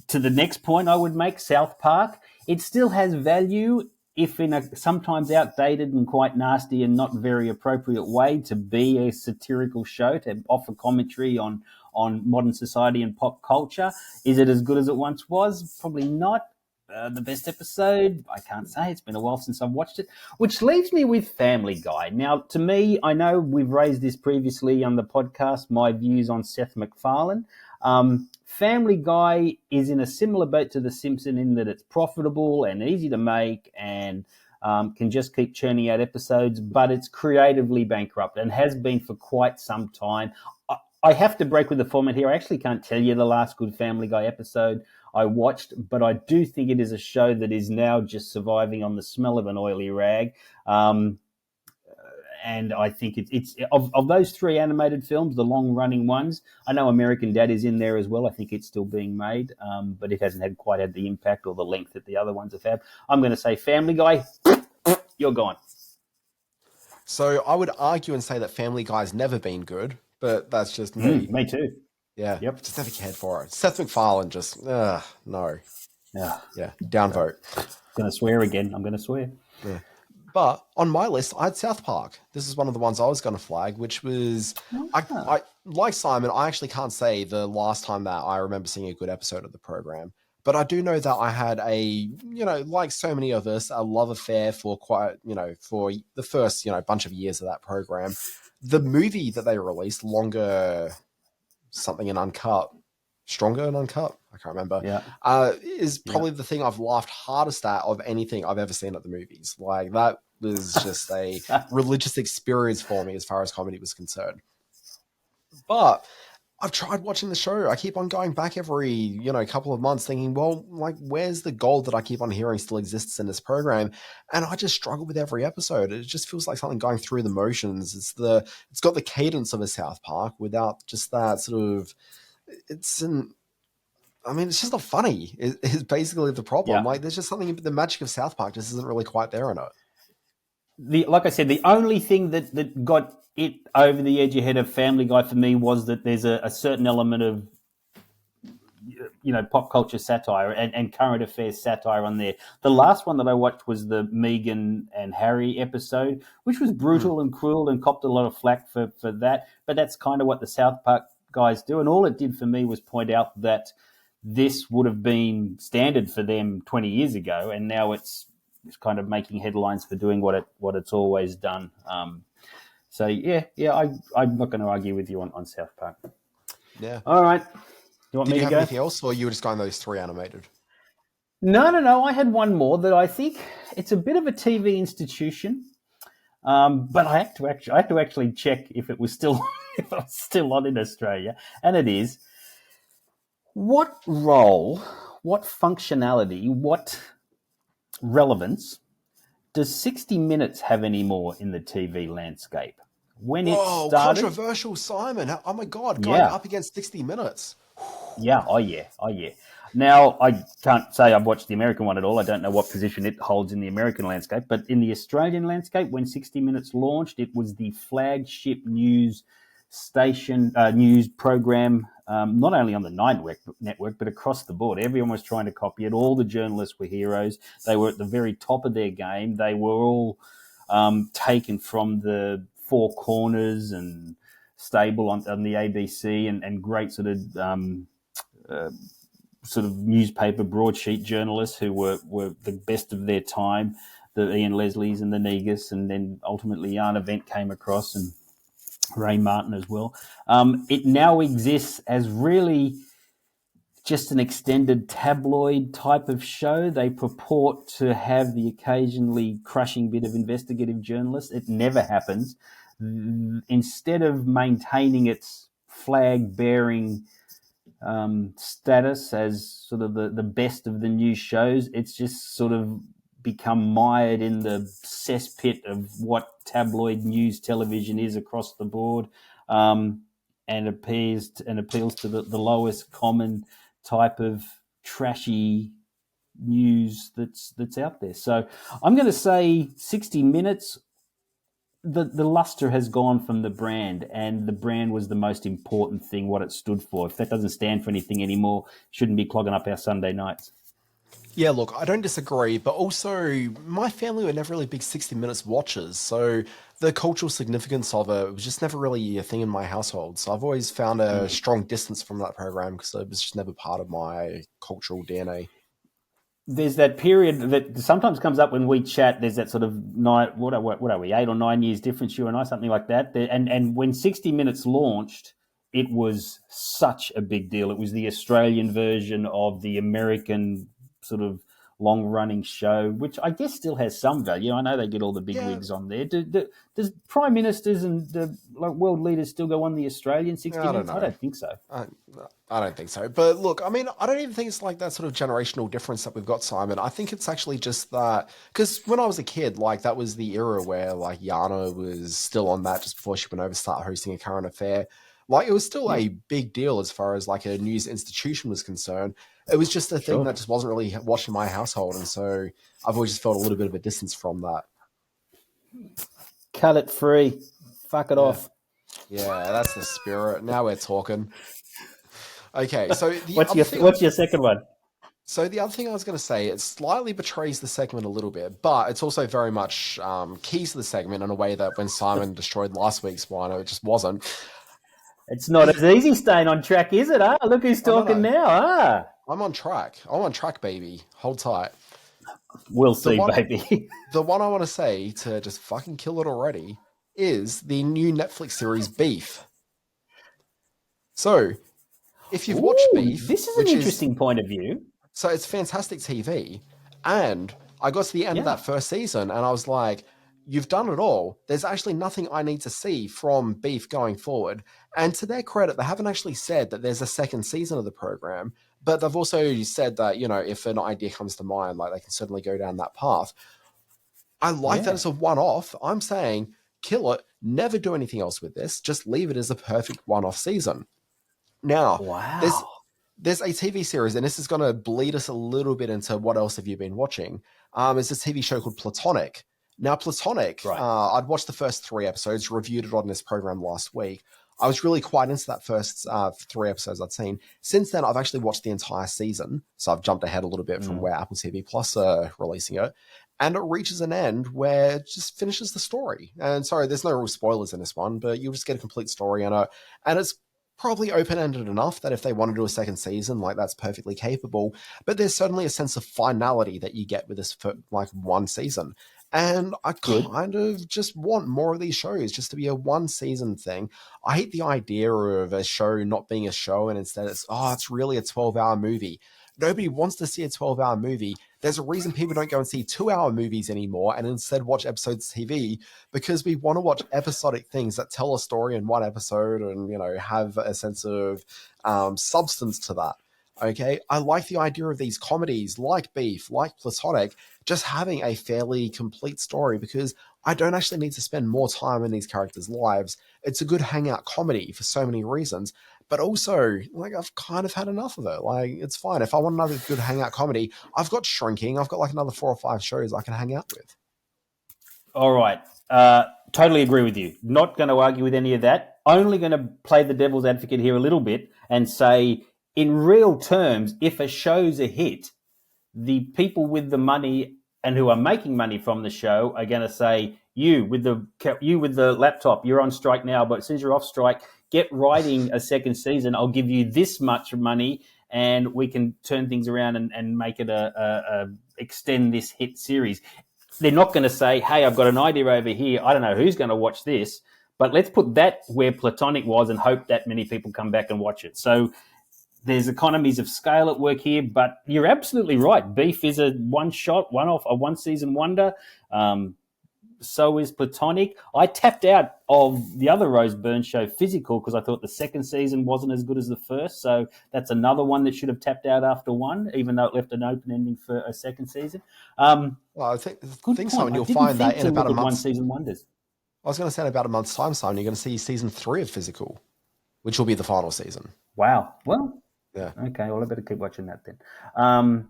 to the next point I would make, South Park, it still has value if in a sometimes outdated and quite nasty and not very appropriate way to be a satirical show, to offer commentary on modern society and pop culture. Is it as good as it once was? Probably not. The best episode, I can't say. It's been a while since I've watched it, which leaves me with Family Guy. Now, to me, I know we've raised this previously on the podcast, my views on Seth MacFarlane. Family Guy is in a similar boat to The Simpsons in that it's profitable and easy to make and can just keep churning out episodes, but it's creatively bankrupt and has been for quite some time. I have to break with the format here. I actually can't tell you the last good Family Guy episode I watched, but I do think it is a show that is now just surviving on the smell of an oily rag. And I think it's of those 3 animated films, the long-running ones. I know American Dad is in there as well. I think it's still being made, but it hasn't quite had the impact or the length that the other ones have had. I'm going to say Family Guy. You're gone. So I would argue and say that Family Guy's never been good, but that's just me. Me too. Yeah. Yep. Just never cared for it. Seth MacFarlane just, no. Yeah. Downvote. I'm going to swear again. I'm going to swear. Yeah. But on my list, I had South Park. This is one of the ones I was going to flag, which was, I like Simon, I actually can't say the last time that I remember seeing a good episode of the program. But I do know that I had like so many of us, a love affair for for the first, bunch of years of that program. The movie that they released, Stronger and Uncut, I can't remember, is probably the thing I've laughed hardest at of anything I've ever seen at the movies. Like, that was just a religious experience for me as far as comedy was concerned. But I've tried watching the show. I keep on going back every, couple of months thinking, well, like, where's the gold that I keep on hearing still exists in this program? And I just struggle with every episode. It just feels like something going through the motions. It's got the cadence of a South Park without just that sort of, it's just not funny. Is basically the problem. Yeah. Like, there's just something, the magic of South Park just isn't really quite there in it. Like I said, the only thing that got it over the edge ahead of Family Guy for me was that there's a certain element of, pop culture satire and current affairs satire on there. The last one that I watched was the Megan and Harry episode, which was brutal and cruel and copped a lot of flack for that. But that's kind of what the South Park guys do. And all it did for me was point out that this would have been standard for them 20 years ago, and now it's kind of making headlines for doing what it's always done. I'm not going to argue with you on South Park. Yeah. All right. You want Did me you to have go? anything else, or you were just going those 3 animated? No. I had one more that I think it's a bit of a TV institution, but I had to actually check if it was still on in Australia, and it is. What role, what functionality, what relevance does 60 Minutes have anymore in the TV landscape? When it started, controversial, Simon. Oh my God, going up against 60 Minutes. Yeah, oh yeah. Now, I can't say I've watched the American one at all. I don't know what position it holds in the American landscape, but in the Australian landscape, when 60 Minutes launched, it was the flagship news station, news program, not only on the Nine network, but across the board. Everyone was trying to copy it. All the journalists were heroes. They were at the very top of their game. They were all taken from the Four Corners and Stable on the ABC and great sort of newspaper broadsheet journalists who were the best of their time, the Ian Leslies and the Negus, and then ultimately Jan Event came across and Ray Martin as well. It now exists as really just an extended tabloid type of show. They purport to have the occasionally crushing bit of investigative journalists. It never happens. Instead of maintaining its flag-bearing status as sort of the best of the news shows, it's just sort of become mired in the cesspit of what tabloid news television is across the board, and appeals to the lowest common type of trashy news that's out there. So I'm going to say 60 Minutes. The luster has gone from the brand, and the brand was the most important thing, what it stood for. If that doesn't stand for anything anymore, it shouldn't be clogging up our Sunday nights. Yeah, look, I don't disagree, but also my family were never really big 60 Minutes watchers, so the cultural significance of it was just never really a thing in my household. So I've always found a strong distance from that program because it was just never part of my cultural DNA. There's that period that sometimes comes up when we chat. There's that sort of what are we, 8 or 9 years difference, you and I, something like that. And when 60 Minutes launched, it was such a big deal. It was the Australian version of the American sort of long-running show, which I guess still has some value. I know they get all the big wigs on there. Does prime ministers and world leaders still go on the Australian 60 Minutes? I don't think so. I don't think so. But look, I mean, I don't even think it's like that sort of generational difference that we've got, Simon. I think it's actually just that, because when I was a kid, like that was the era where like Yana was still on that just before she went over to start hosting A Current Affair. Like it was still a big deal as far as like a news institution was concerned. It was just a thing that just wasn't really watched in my household. And so I've always just felt a little bit of a distance from that. Cut it free. Fuck it off. Yeah, that's the spirit. Now we're talking. Okay, so what's your second one? So the other thing I was going to say, it slightly betrays the segment a little bit, but it's also very much keys to the segment in a way that when Simon destroyed last week's one, it just wasn't. It's not as easy staying on track, is it? Look who's talking now. I'm on track. I'm on track, baby. Hold tight. We'll see, baby. The one I want to say to just fucking kill it already is the new Netflix series Beef. So, if you've watched Beef... This is an interesting point of view. So it's fantastic TV. And I got to the end of that first season and I was like, you've done it all. There's actually nothing I need to see from Beef going forward. And to their credit, they haven't actually said that there's a second season of the program, but they've also said that, if an idea comes to mind, like they can certainly go down that path. I like that it's a one-off. I'm saying kill it, never do anything else with this, just leave it as a perfect one-off season. Now, there's a TV series, and this is going to bleed us a little bit into what else have you been watching. It's a TV show called Platonic. Now, Platonic, I'd watched the first 3 episodes, reviewed it on this program last week. I was really quite into that first 3 episodes I'd seen. Since then, I've actually watched the entire season, so I've jumped ahead a little bit from where Apple TV Plus are releasing it. And it reaches an end where it just finishes the story. And sorry, there's no real spoilers in this one, but you'll just get a complete story. And it's probably open-ended enough that if they want to do a second season, like that's perfectly capable. But there's certainly a sense of finality that you get with this for like one season. And I kind of just want more of these shows just to be a one-season thing. I hate the idea of a show not being a show and instead it's really a 12-hour movie. Nobody wants to see a 12-hour movie. There's a reason people don't go and see 2-hour movies anymore and instead watch episodes of TV, because we want to watch episodic things that tell a story in one episode and, have a sense of substance to that. Okay, I like the idea of these comedies like Beef, like Platonic, just having a fairly complete story, because I don't actually need to spend more time in these characters' lives. It's a good hangout comedy for so many reasons, but also, like, I've kind of had enough of it. Like, it's fine. If I want another good hangout comedy, I've got Shrinking. I've got like another 4 or 5 shows I can hang out with. All right. Totally agree with you. Not going to argue with any of that. Only going to play the devil's advocate here a little bit and say, in real terms, if a show's a hit, the people with the money and who are making money from the show are going to say, you with the laptop, you're on strike now, but as soon as you're off strike, get writing a second season. I'll give you this much money and we can turn things around and make it extend this hit series. They're not going to say, hey, I've got an idea over here. I don't know who's going to watch this, but let's put that where Platonic was and hope that many people come back and watch it. So there's economies of scale at work here, but you're absolutely right. Beef is a one-shot, one-off, a one-season wonder. So is Platonic. I tapped out of the other Rose Byrne show, Physical, because I thought the second season wasn't as good as the first. So that's another one that should have tapped out after one, even though it left an open ending for a second season. Well, I think Simon, you'll find that in about a month. One-season wonders. I was going to say in about a month's time, Simon, you're going to see season 3 of Physical, which will be the final season. Wow. Well, yeah. Okay, well, I better keep watching that then.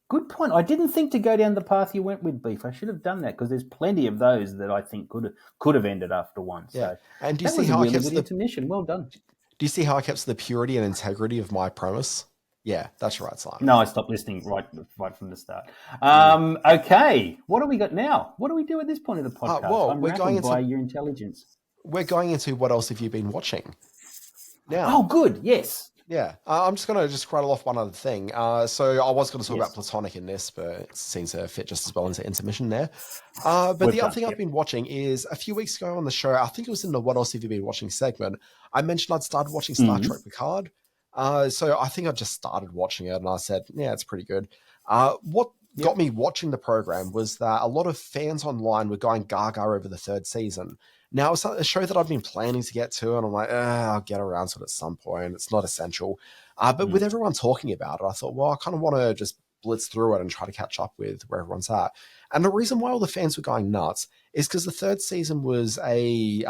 Good point. I didn't think to go down the path you went with Beef. I should have done that because there's plenty of those that I think could have ended after one. So yeah. And do you that see was how a I kept good intermission? Well done. Do you see how I kept the purity and integrity of my premise? Yeah, that's right, Simon. No, I stopped listening right from the start. Okay, what do we got now? What do we do at this point of the podcast? I'm we're going into by your intelligence. We're going into what else have you been watching? Now. Oh, good. Yes. Yeah, I'm just going to rattle off one other thing. So I was going to talk about Platonic in this, but it seems to fit just as well into intermission there. But the other thing I've been watching is a few weeks ago on the show, I think it was in the What Else Have You Been Watching segment, I mentioned I'd started watching Star Trek PICARD. So I think I just started watching it and I said, yeah, it's pretty good. What got me watching the program was that a lot of fans online were going gaga over the 3rd season. Now, it's a show that I've been planning to get to, and I'm like, I'll get around to it at some point. It's not essential. But with everyone talking about it, I thought, well, I kind of want to just blitz through it and try to catch up with where everyone's at. And the reason why all the fans were going nuts is because the 3rd season was a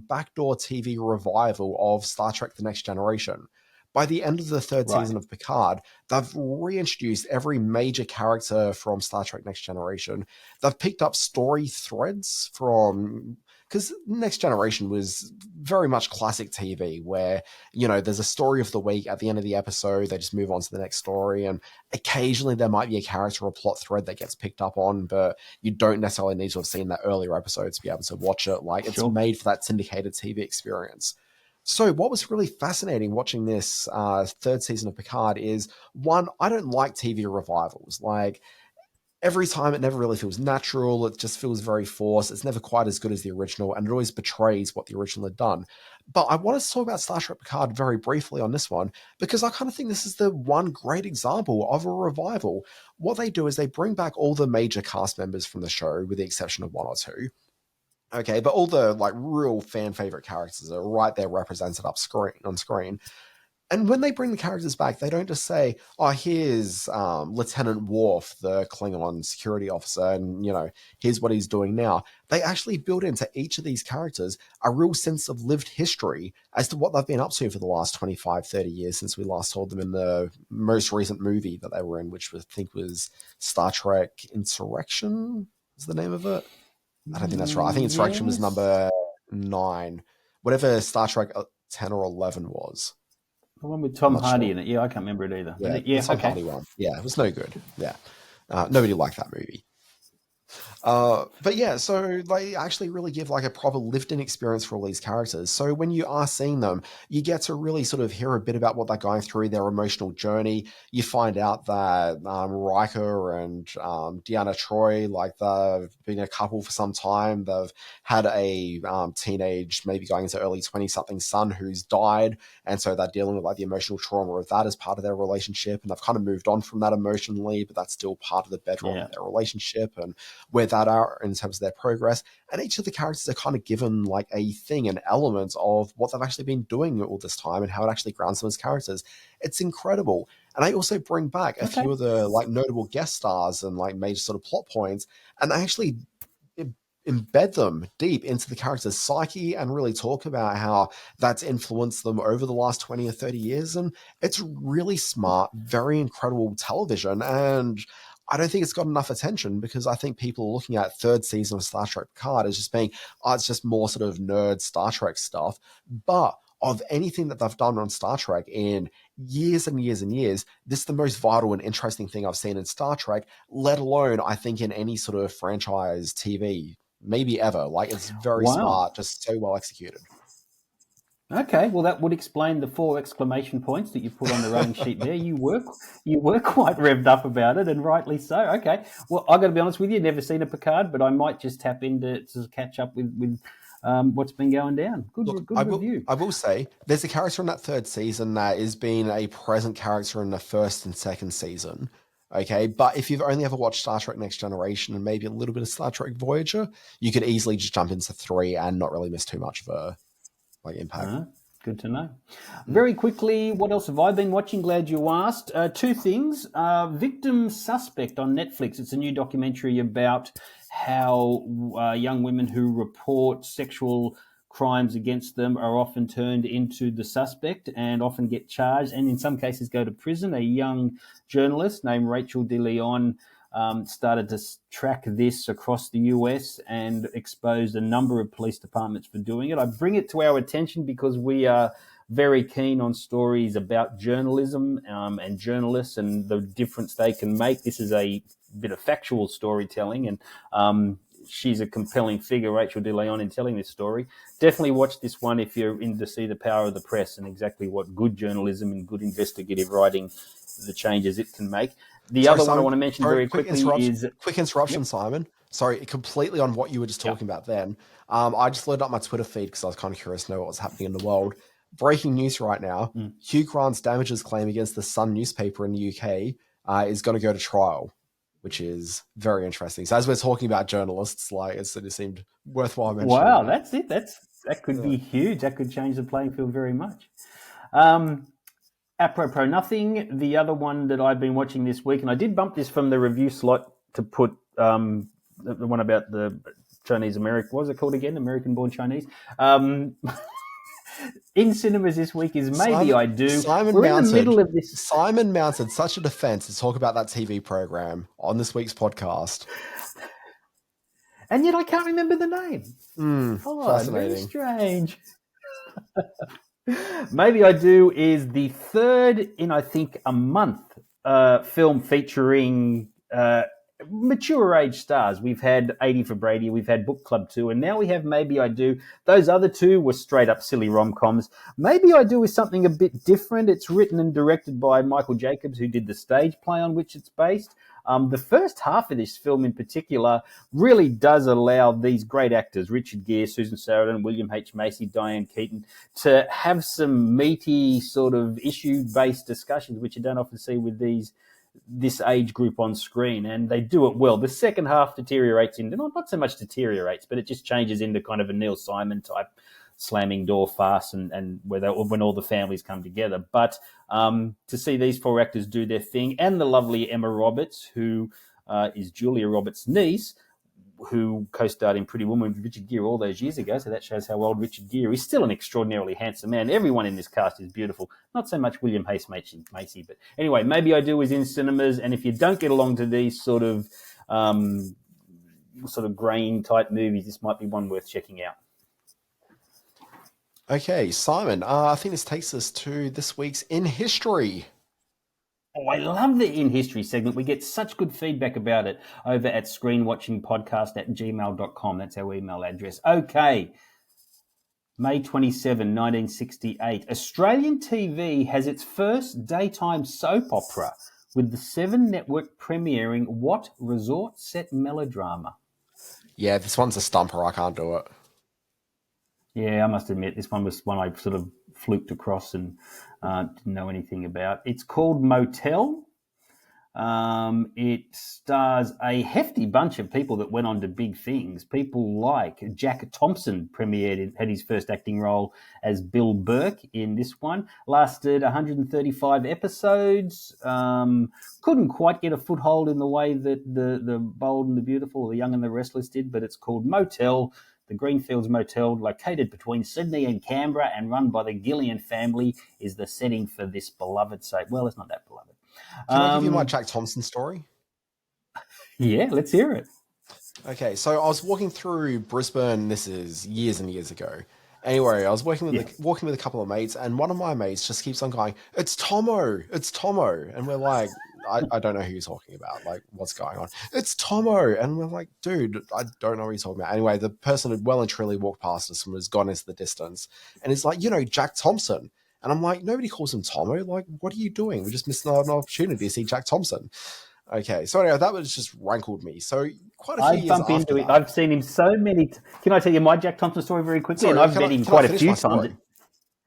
backdoor TV revival of Star Trek The Next Generation. By the end of the 3rd season of Picard, they've reintroduced every major character from Star Trek Next Generation. They've picked up story threads from... Because Next Generation was very much classic TV where, there's a story of the week at the end of the episode, they just move on to the next story, and occasionally there might be a character or plot thread that gets picked up on, but you don't necessarily need to have seen that earlier episode to be able to watch it. Like, it's made for that syndicated TV experience. So what was really fascinating watching this 3rd season of Picard is, one, I don't like TV revivals. Like, every time it never really feels natural. It just feels very forced. It's never quite as good as the original, and it always betrays what the original had done. But I want to talk about Star Trek Picard very briefly on this one, because I kind of think this is the one great example of a revival. What they do is they bring back all the major cast members from the show, with the exception of one or two. Okay, but all the like real fan favorite characters are right there represented on screen. And when they bring the characters back, they don't just say, "Oh, here's Lieutenant Worf, the Klingon security officer, and here's what he's doing now." They actually build into each of these characters a real sense of lived history as to what they've been up to for the last 25, 30 years since we last saw them in the most recent movie that they were in, which I think was Star Trek Insurrection is the name of it. I don't think that's right. I think Insurrection was number 9. Whatever Star Trek 10 or 11 was. The one with Tom Hardy in it. Yeah, I can't remember it either. Yeah, Tom Hardy one. Yeah, it was no good. Yeah. Nobody liked that movie. But yeah, so they actually really give like a proper lived-in experience for all these characters. So when you are seeing them, you get to really sort of hear a bit about what they're going through, their emotional journey. You find out that Riker and Deanna Troi, like they've been a couple for some time. They've had a teenage, maybe going into early 20-something son who's died, and so they're dealing with like the emotional trauma of that as part of their relationship. And they've kind of moved on from that emotionally, but that's still part of the bedrock of their relationship and where that are in terms of their progress. And each of the characters are kind of given like a thing, an element of what they've actually been doing all this time and how it actually grounds them as characters. It's incredible. And I also bring back a few of the like notable guest stars and like major sort of plot points, and I actually embed them deep into the character's psyche and really talk about how that's influenced them over the last 20 or 30 years. And it's really smart, very incredible television. And I don't think it's got enough attention, because I think people are looking at third season of Star Trek Picard as just being, it's just more sort of nerd Star Trek stuff. But of anything that they've done on Star Trek in years and years and years, this is the most vital and interesting thing I've seen in Star Trek, let alone, I think, in any sort of franchise TV, maybe ever. Like, it's very smart, just so well executed. Okay, well, that would explain the 4 exclamation points that you put on the running sheet there. You were quite revved up about it, and rightly so. Okay, well, I've got to be honest with you, never seen a Picard, but I might just tap into to catch up with what's been going down. Good review. I will say, there's a character in that third season that is being a present character in the first and second season. Okay, but if you've only ever watched Star Trek Next Generation and maybe a little bit of Star Trek Voyager, you could easily just jump into 3 and not really miss too much of a impact. Good to know. Very quickly, what else have I been watching? Glad you asked. 2 things. Victim Suspect on Netflix. It's a new documentary about how young women who report sexual crimes against them are often turned into the suspect and often get charged, and in some cases go to prison. A young journalist named Rachel DeLeon started to track this across the US and exposed a number of police departments for doing it. I bring it to our attention because we are very keen on stories about journalism and journalists and the difference they can make. This is a bit of factual storytelling, and she's a compelling figure, Rachel DeLeon, in telling this story. Definitely watch this one if you're in to see the power of the press and exactly what good journalism and good investigative writing, the changes it can make. The other one I want to mention very quickly is... Quick interruption, Simon. Sorry, completely on what you were just talking about then. I just loaded up my Twitter feed because I was kind of curious to know what was happening in the world. Breaking news right now. Hugh Grant's damages claim against the Sun newspaper in the UK is going to go to trial, which is very interesting. So as we're talking about journalists, like it seemed worthwhile mentioning. Wow, that's it. That could be huge. That could change the playing field very much. Apropos nothing, the other one that I've been watching this week, and I did bump this from the review slot to put the one about the Chinese American, what was it called again? American-born Chinese. In cinemas this week is Maybe I Do. We're in the middle of this. Simon mounted such a defense to talk about that TV program on this week's podcast. And yet I can't remember the name. Fascinating. Very strange. Maybe I Do is the third in, I think, a month film featuring mature age stars. We've had 80 for Brady, we've had Book Club 2, and now we have Maybe I Do. Those other 2 were straight up silly rom-coms. Maybe I Do is something a bit different. It's written and directed by Michael Jacobs, who did the stage play on which it's based. The first half of this film in particular really does allow these great actors, Richard Gere, Susan Sarandon, William H. Macy, Diane Keaton, to have some meaty sort of issue-based discussions, which you don't often see with this age group on screen, and they do it well. The second half deteriorates into, not so much deteriorates, but it just changes into kind of a Neil Simon type slamming door farce and when all the families come together. But to see these four actors do their thing, and the lovely Emma Roberts, who is Julia Roberts' niece, who co-starred in Pretty Woman with Richard Gere all those years ago, so that shows how old Richard Gere is. Still an extraordinarily handsome man. Everyone in this cast is beautiful. Not so much William H. Macy, but anyway, Maybe I Do is in cinemas, and if you don't get along to these sort of grain-type movies, this might be one worth checking out. Okay, Simon, I think this takes us to this week's In History. Oh, I love the In History segment. We get such good feedback about it over at screenwatchingpodcast@gmail.com. That's our email address. Okay. May 27, 1968. Australian TV has its first daytime soap opera, with the Seven Network premiering what resort set melodrama? Yeah, this one's a stumper. I can't do it. Yeah, I must admit, this one was one I sort of fluked across and didn't know anything about. It's called Motel. It stars a hefty bunch of people that went on to big things. People like Jack Thompson had his first acting role as Bill Burke in this one. Lasted 135 episodes. Couldn't quite get a foothold in the way that the Bold and the Beautiful, or the Young and the Restless did, but it's called Motel. The Greenfields Motel, located between Sydney and Canberra and run by the Gillian family, is the setting for this beloved soap. Well, it's not that beloved. Can I give you my Jack Thompson story? Yeah, let's hear it. Okay, so I was walking through Brisbane, this is years and years ago. Anyway, I was walking with a couple of mates, and one of my mates just keeps on going, "It's Tomo, it's Tomo." And we're like, I don't know who you're talking about. Like, what's going on? It's Tomo. And we're like, dude, I don't know what you're talking about. Anyway, the person had well and truly walked past us and was gone into the distance. And he's like, Jack Thompson. And I'm like, nobody calls him Tomo. Like, what are you doing? We just missed an opportunity to see Jack Thompson. Okay, so anyway, that was just rankled me. So quite a few years after into it. that, I've seen him so many. Can I tell you my Jack Thompson story very quickly? Sorry, and I've met him quite a few times.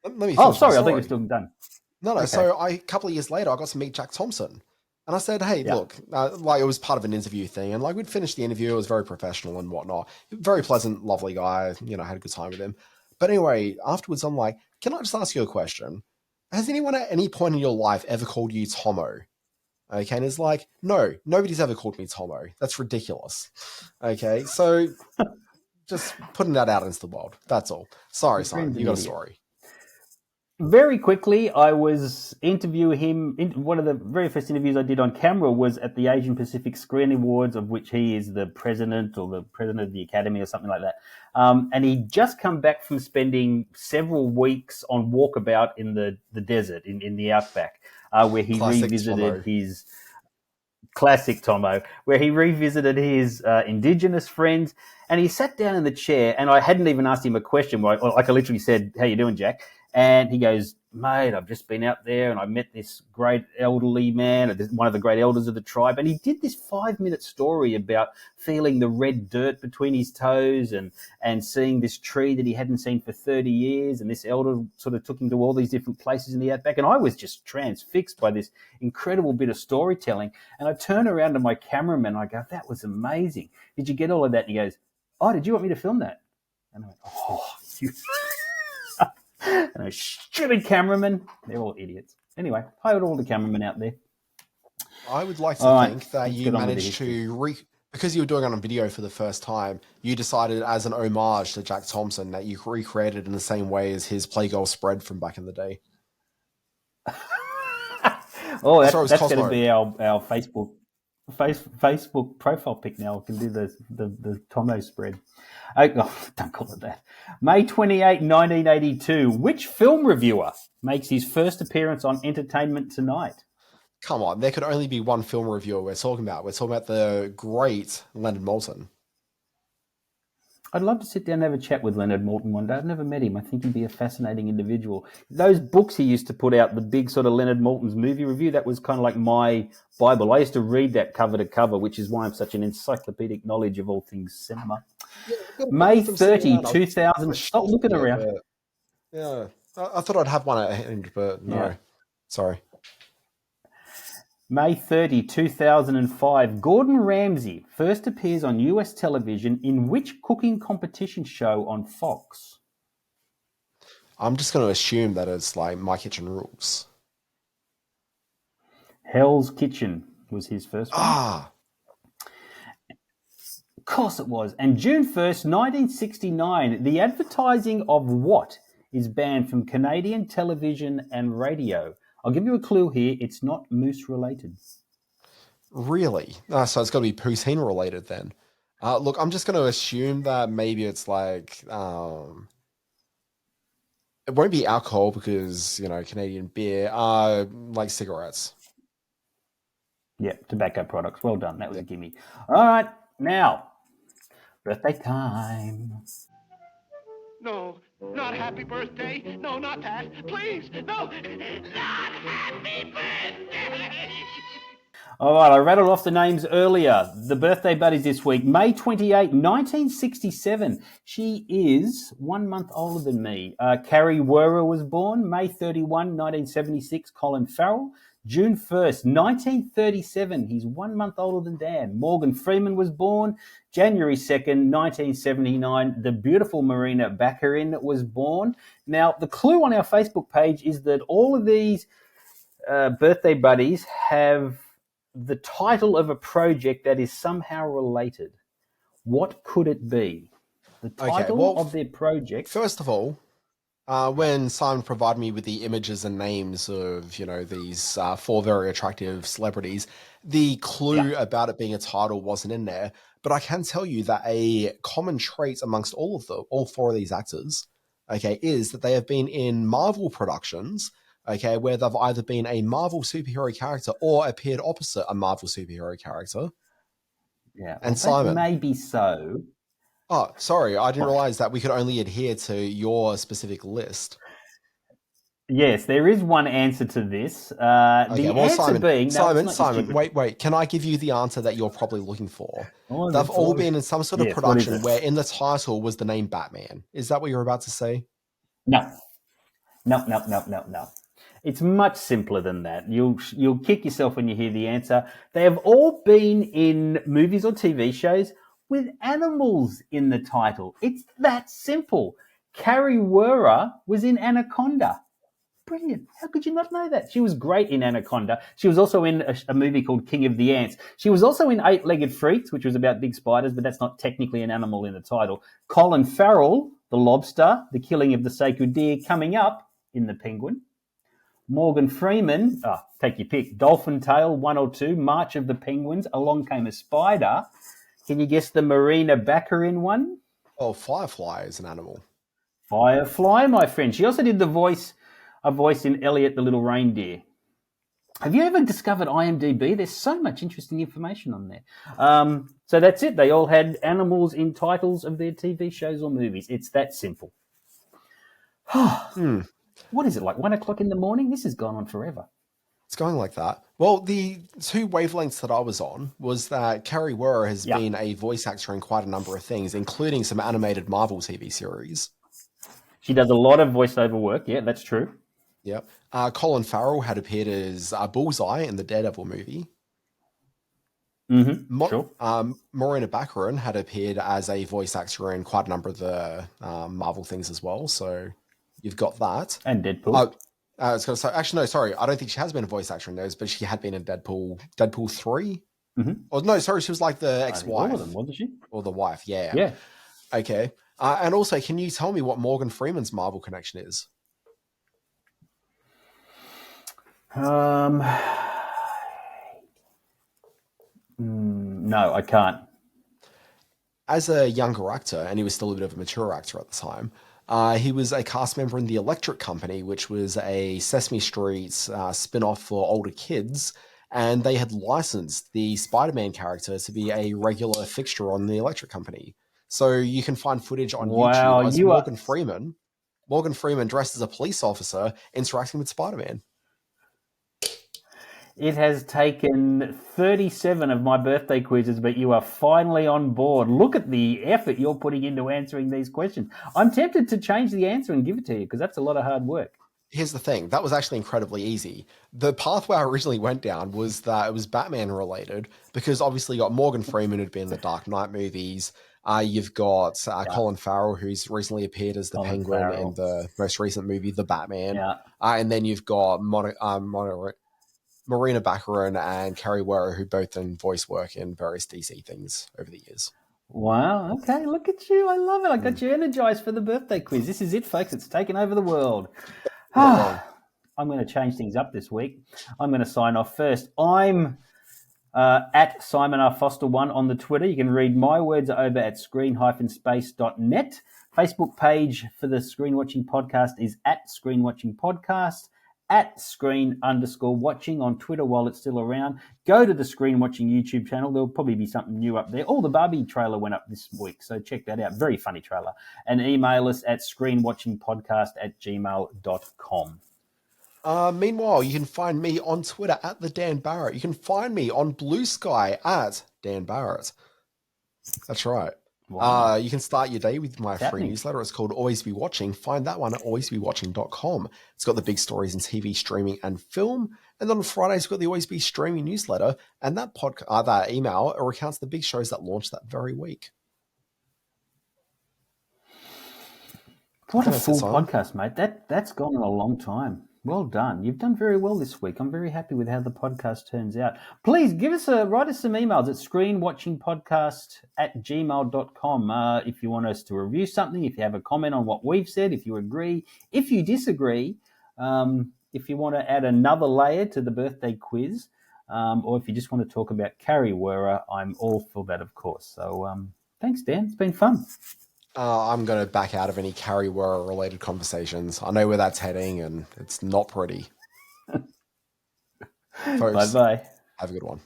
Let me Oh, finish sorry, my I thought you story. were still done. No. Okay. So a couple of years later, I got to meet Jack Thompson. And I said, hey, look, like it was part of an interview thing. And like we'd finished the interview. It was very professional and whatnot. Very pleasant, lovely guy. Had a good time with him. But anyway, afterwards, I'm like, can I just ask you a question? Has anyone at any point in your life ever called you Tomo? Okay, and it's like, no, nobody's ever called me Tomo. That's ridiculous. Okay, so just putting that out into the world. That's all. Sorry, Simon, you got a story. Very quickly, I was interviewing him. One of the very first interviews I did on camera was at the Asian Pacific Screen Awards, of which he is the president or the president of the Academy or something like that. And he'd just come back from spending several weeks on walkabout in the desert, in the outback, where he revisited his classic Tomo, where he revisited his indigenous friends. And he sat down in the chair, and I hadn't even asked him a question. Like I literally said, "How you doing, Jack?" And he goes, "Mate, I've just been out there and I met this great elderly man, one of the great elders of the tribe." And he did this 5-minute story about feeling the red dirt between his toes and seeing this tree that he hadn't seen for 30 years. And this elder sort of took him to all these different places in the outback. And I was just transfixed by this incredible bit of storytelling. And I turn around to my cameraman and I go, "That was amazing. Did you get all of that?" And he goes, "Oh, did you want me to film that?" And I went, "Oh, you..." And a stupid cameraman. They're all idiots. Anyway, hi to all the cameramen out there. I would like to think that you managed to, because you were doing it on video for the first time, you decided as an homage to Jack Thompson that you recreated in the same way as his Playgirl spread from back in the day. Oh, that's going to be our Facebook profile pic now. We can do the Tomo spread. Oh, don't call it that. May 28, 1982. Which film reviewer makes his first appearance on Entertainment Tonight? Come on, there could only be one film reviewer we're talking about. We're talking about the great Leonard Maltin. I'd love to sit down and have a chat with Leonard Maltin one day. I've never met him. I think he'd be a fascinating individual. Those books he used to put out, the big sort of Leonard Maltin's movie review, that was kind of like my Bible. I used to read that cover to cover, which is why I'm such an encyclopedic knowledge of all things cinema. May 30, 2000. Stop looking around. Yeah, I thought I'd have one at hand, but no. Yeah. Sorry. May 30, 2005, Gordon Ramsay first appears on US television in which cooking competition show on Fox? I'm just going to assume that it's like My Kitchen Rules. Hell's Kitchen was his first one. Ah! Of course it was. And June 1st, 1969, the advertising of what is banned from Canadian television and radio? I'll give you a clue here. It's not moose related. Really? So it's got to be poutine related then. Look, I'm just going to assume that maybe it's like... it won't be alcohol because, Canadian beer. Like cigarettes. Yeah, tobacco products. Well done. That was a gimme. All right, now, birthday time. No, not happy birthday. No, not that. Please, no, not happy birthday. All right, I rattled off the names earlier. The birthday buddies this week. May 28, 1967. She is 1 month older than me. Carrie Werrer was born. May 31, 1976, Colin Farrell. June 1st, 1937. He's 1 month older than Dan. Morgan Freeman was born. January 2nd, 1979. The beautiful Marina Baccarin was born. Now, the clue on our Facebook page is that all of these birthday buddies have the title of a project that is somehow related. What could it be? The title of their project. First of all, when Simon provided me with the images and names of, these four very attractive celebrities, the clue about it being a title wasn't in there. But I can tell you that a common trait amongst all four of these actors, is that they have been in Marvel productions, where they've either been a Marvel superhero character or appeared opposite a Marvel superhero character. Yeah, and Simon, maybe so. Oh, sorry, I didn't realize that we could only adhere to your specific list. Yes, there is one answer to this. The answer being... Simon, wait. Can I give you the answer that you're probably looking for? They've all been in some sort of production where in the title was the name Batman. Is that what you're about to say? No. It's much simpler than that. You'll kick yourself when you hear the answer. They have all been in movies or TV shows with animals in the title. It's that simple. Carrie Werrer was in Anaconda. Brilliant. How could you not know that? She was great in Anaconda. She was also in a movie called King of the Ants. She was also in Eight-Legged Freaks, which was about big spiders, but that's not technically an animal in the title. Colin Farrell, The Lobster, The Killing of the Sacred Deer, coming up in The Penguin. Morgan Freeman, take your pick, Dolphin Tale 1 or 2, March of the Penguins, Along Came a Spider. Can you guess the Marina Baccarin one? Oh, Firefly is an animal. Firefly, my friend. She also did a voice in Elliot the Little Reindeer. Have you ever discovered IMDb? There's so much interesting information on there. So that's it. They all had animals in titles of their TV shows or movies. It's that simple. What is it, like 1 o'clock in the morning? This has gone on forever. It's going like that. Well, the two wavelengths that I was on was that Carrie Werrer has been a voice actor in quite a number of things, including some animated Marvel TV series. She does a lot of voiceover work. Yeah, that's true. Yep. Colin Farrell had appeared as Bullseye in the Daredevil movie. Mm-hmm. Sure. Marina Baccarin had appeared as a voice actor in quite a number of the Marvel things as well. So you've got that. And Deadpool. I was going to say, actually, no, sorry. I don't think she has been a voice actor in those, but she had been in Deadpool 3. Mm-hmm. Oh, no, sorry. She was like the ex-wife. All of them, wasn't she? Or the wife, yeah. Yeah. Okay. And also, can you tell me what Morgan Freeman's Marvel connection is? No, I can't. As a younger actor, and he was still a bit of a mature actor at the time, he was a cast member in The Electric Company, which was a Sesame Street spin-off for older kids, and they had licensed the Spider-Man character to be a regular fixture on The Electric Company. So you can find footage on Wow, YouTube as you are- Morgan Freeman dressed as a police officer interacting with Spider-Man. It has taken 37 of my birthday quizzes, but you are finally on board. Look at the effort you're putting into answering these questions. I'm tempted to change the answer and give it to you because that's a lot of hard work. Here's the thing. That was actually incredibly easy. The pathway I originally went down was that it was Batman related because obviously you got Morgan Freeman who'd been in the Dark Knight movies. You've got Colin Farrell, who's recently appeared as the Penguin in the most recent movie, The Batman. Yeah. And then you've got Marina Baccarin and Carrie Werner, who both done voice work in various DC things over the years. Wow. Okay. Look at you. I love it. I got you energized for the birthday quiz. This is it, folks. It's taken over the world. I'm going to change things up this week. I'm going to sign off first. I'm at Simon R. Foster 1 on the Twitter. You can read my words over at screen-space.net. Facebook page for the Screen Watching Podcast is at Screen Watching Podcast. At screen_watching on Twitter while it's still around. Go to the Screen Watching YouTube channel. There'll probably be something new up there. Oh, the Barbie trailer went up this week, so check that out. Very funny trailer. And email us at screenwatchingpodcast@gmail.com. Meanwhile, you can find me on Twitter at the Dan Barrett. You can find me on Blue Sky at Dan Barrett. That's right. Wow. You can start your day with my free newsletter. It's called Always Be Watching. Find that one at alwaysbewatching.com. It's got the big stories in TV, streaming, and film. And on Fridays, we've got the Always Be Streaming newsletter. And that that email recounts the big shows that launched that very week. What a full podcast, mate. That's gone in a long time. Well done. You've done very well this week. I'm very happy with how the podcast turns out. Please write us some emails at screenwatchingpodcast@gmail.com if you want us to review something, if you have a comment on what we've said, if you agree, if you disagree, if you want to add another layer to the birthday quiz, or if you just want to talk about Carrie Werner, I'm all for that, of course. So thanks, Dan. It's been fun. I'm going to back out of any Carrie Werner related conversations. I know where that's heading, and it's not pretty. Folks, bye-bye. Have a good one.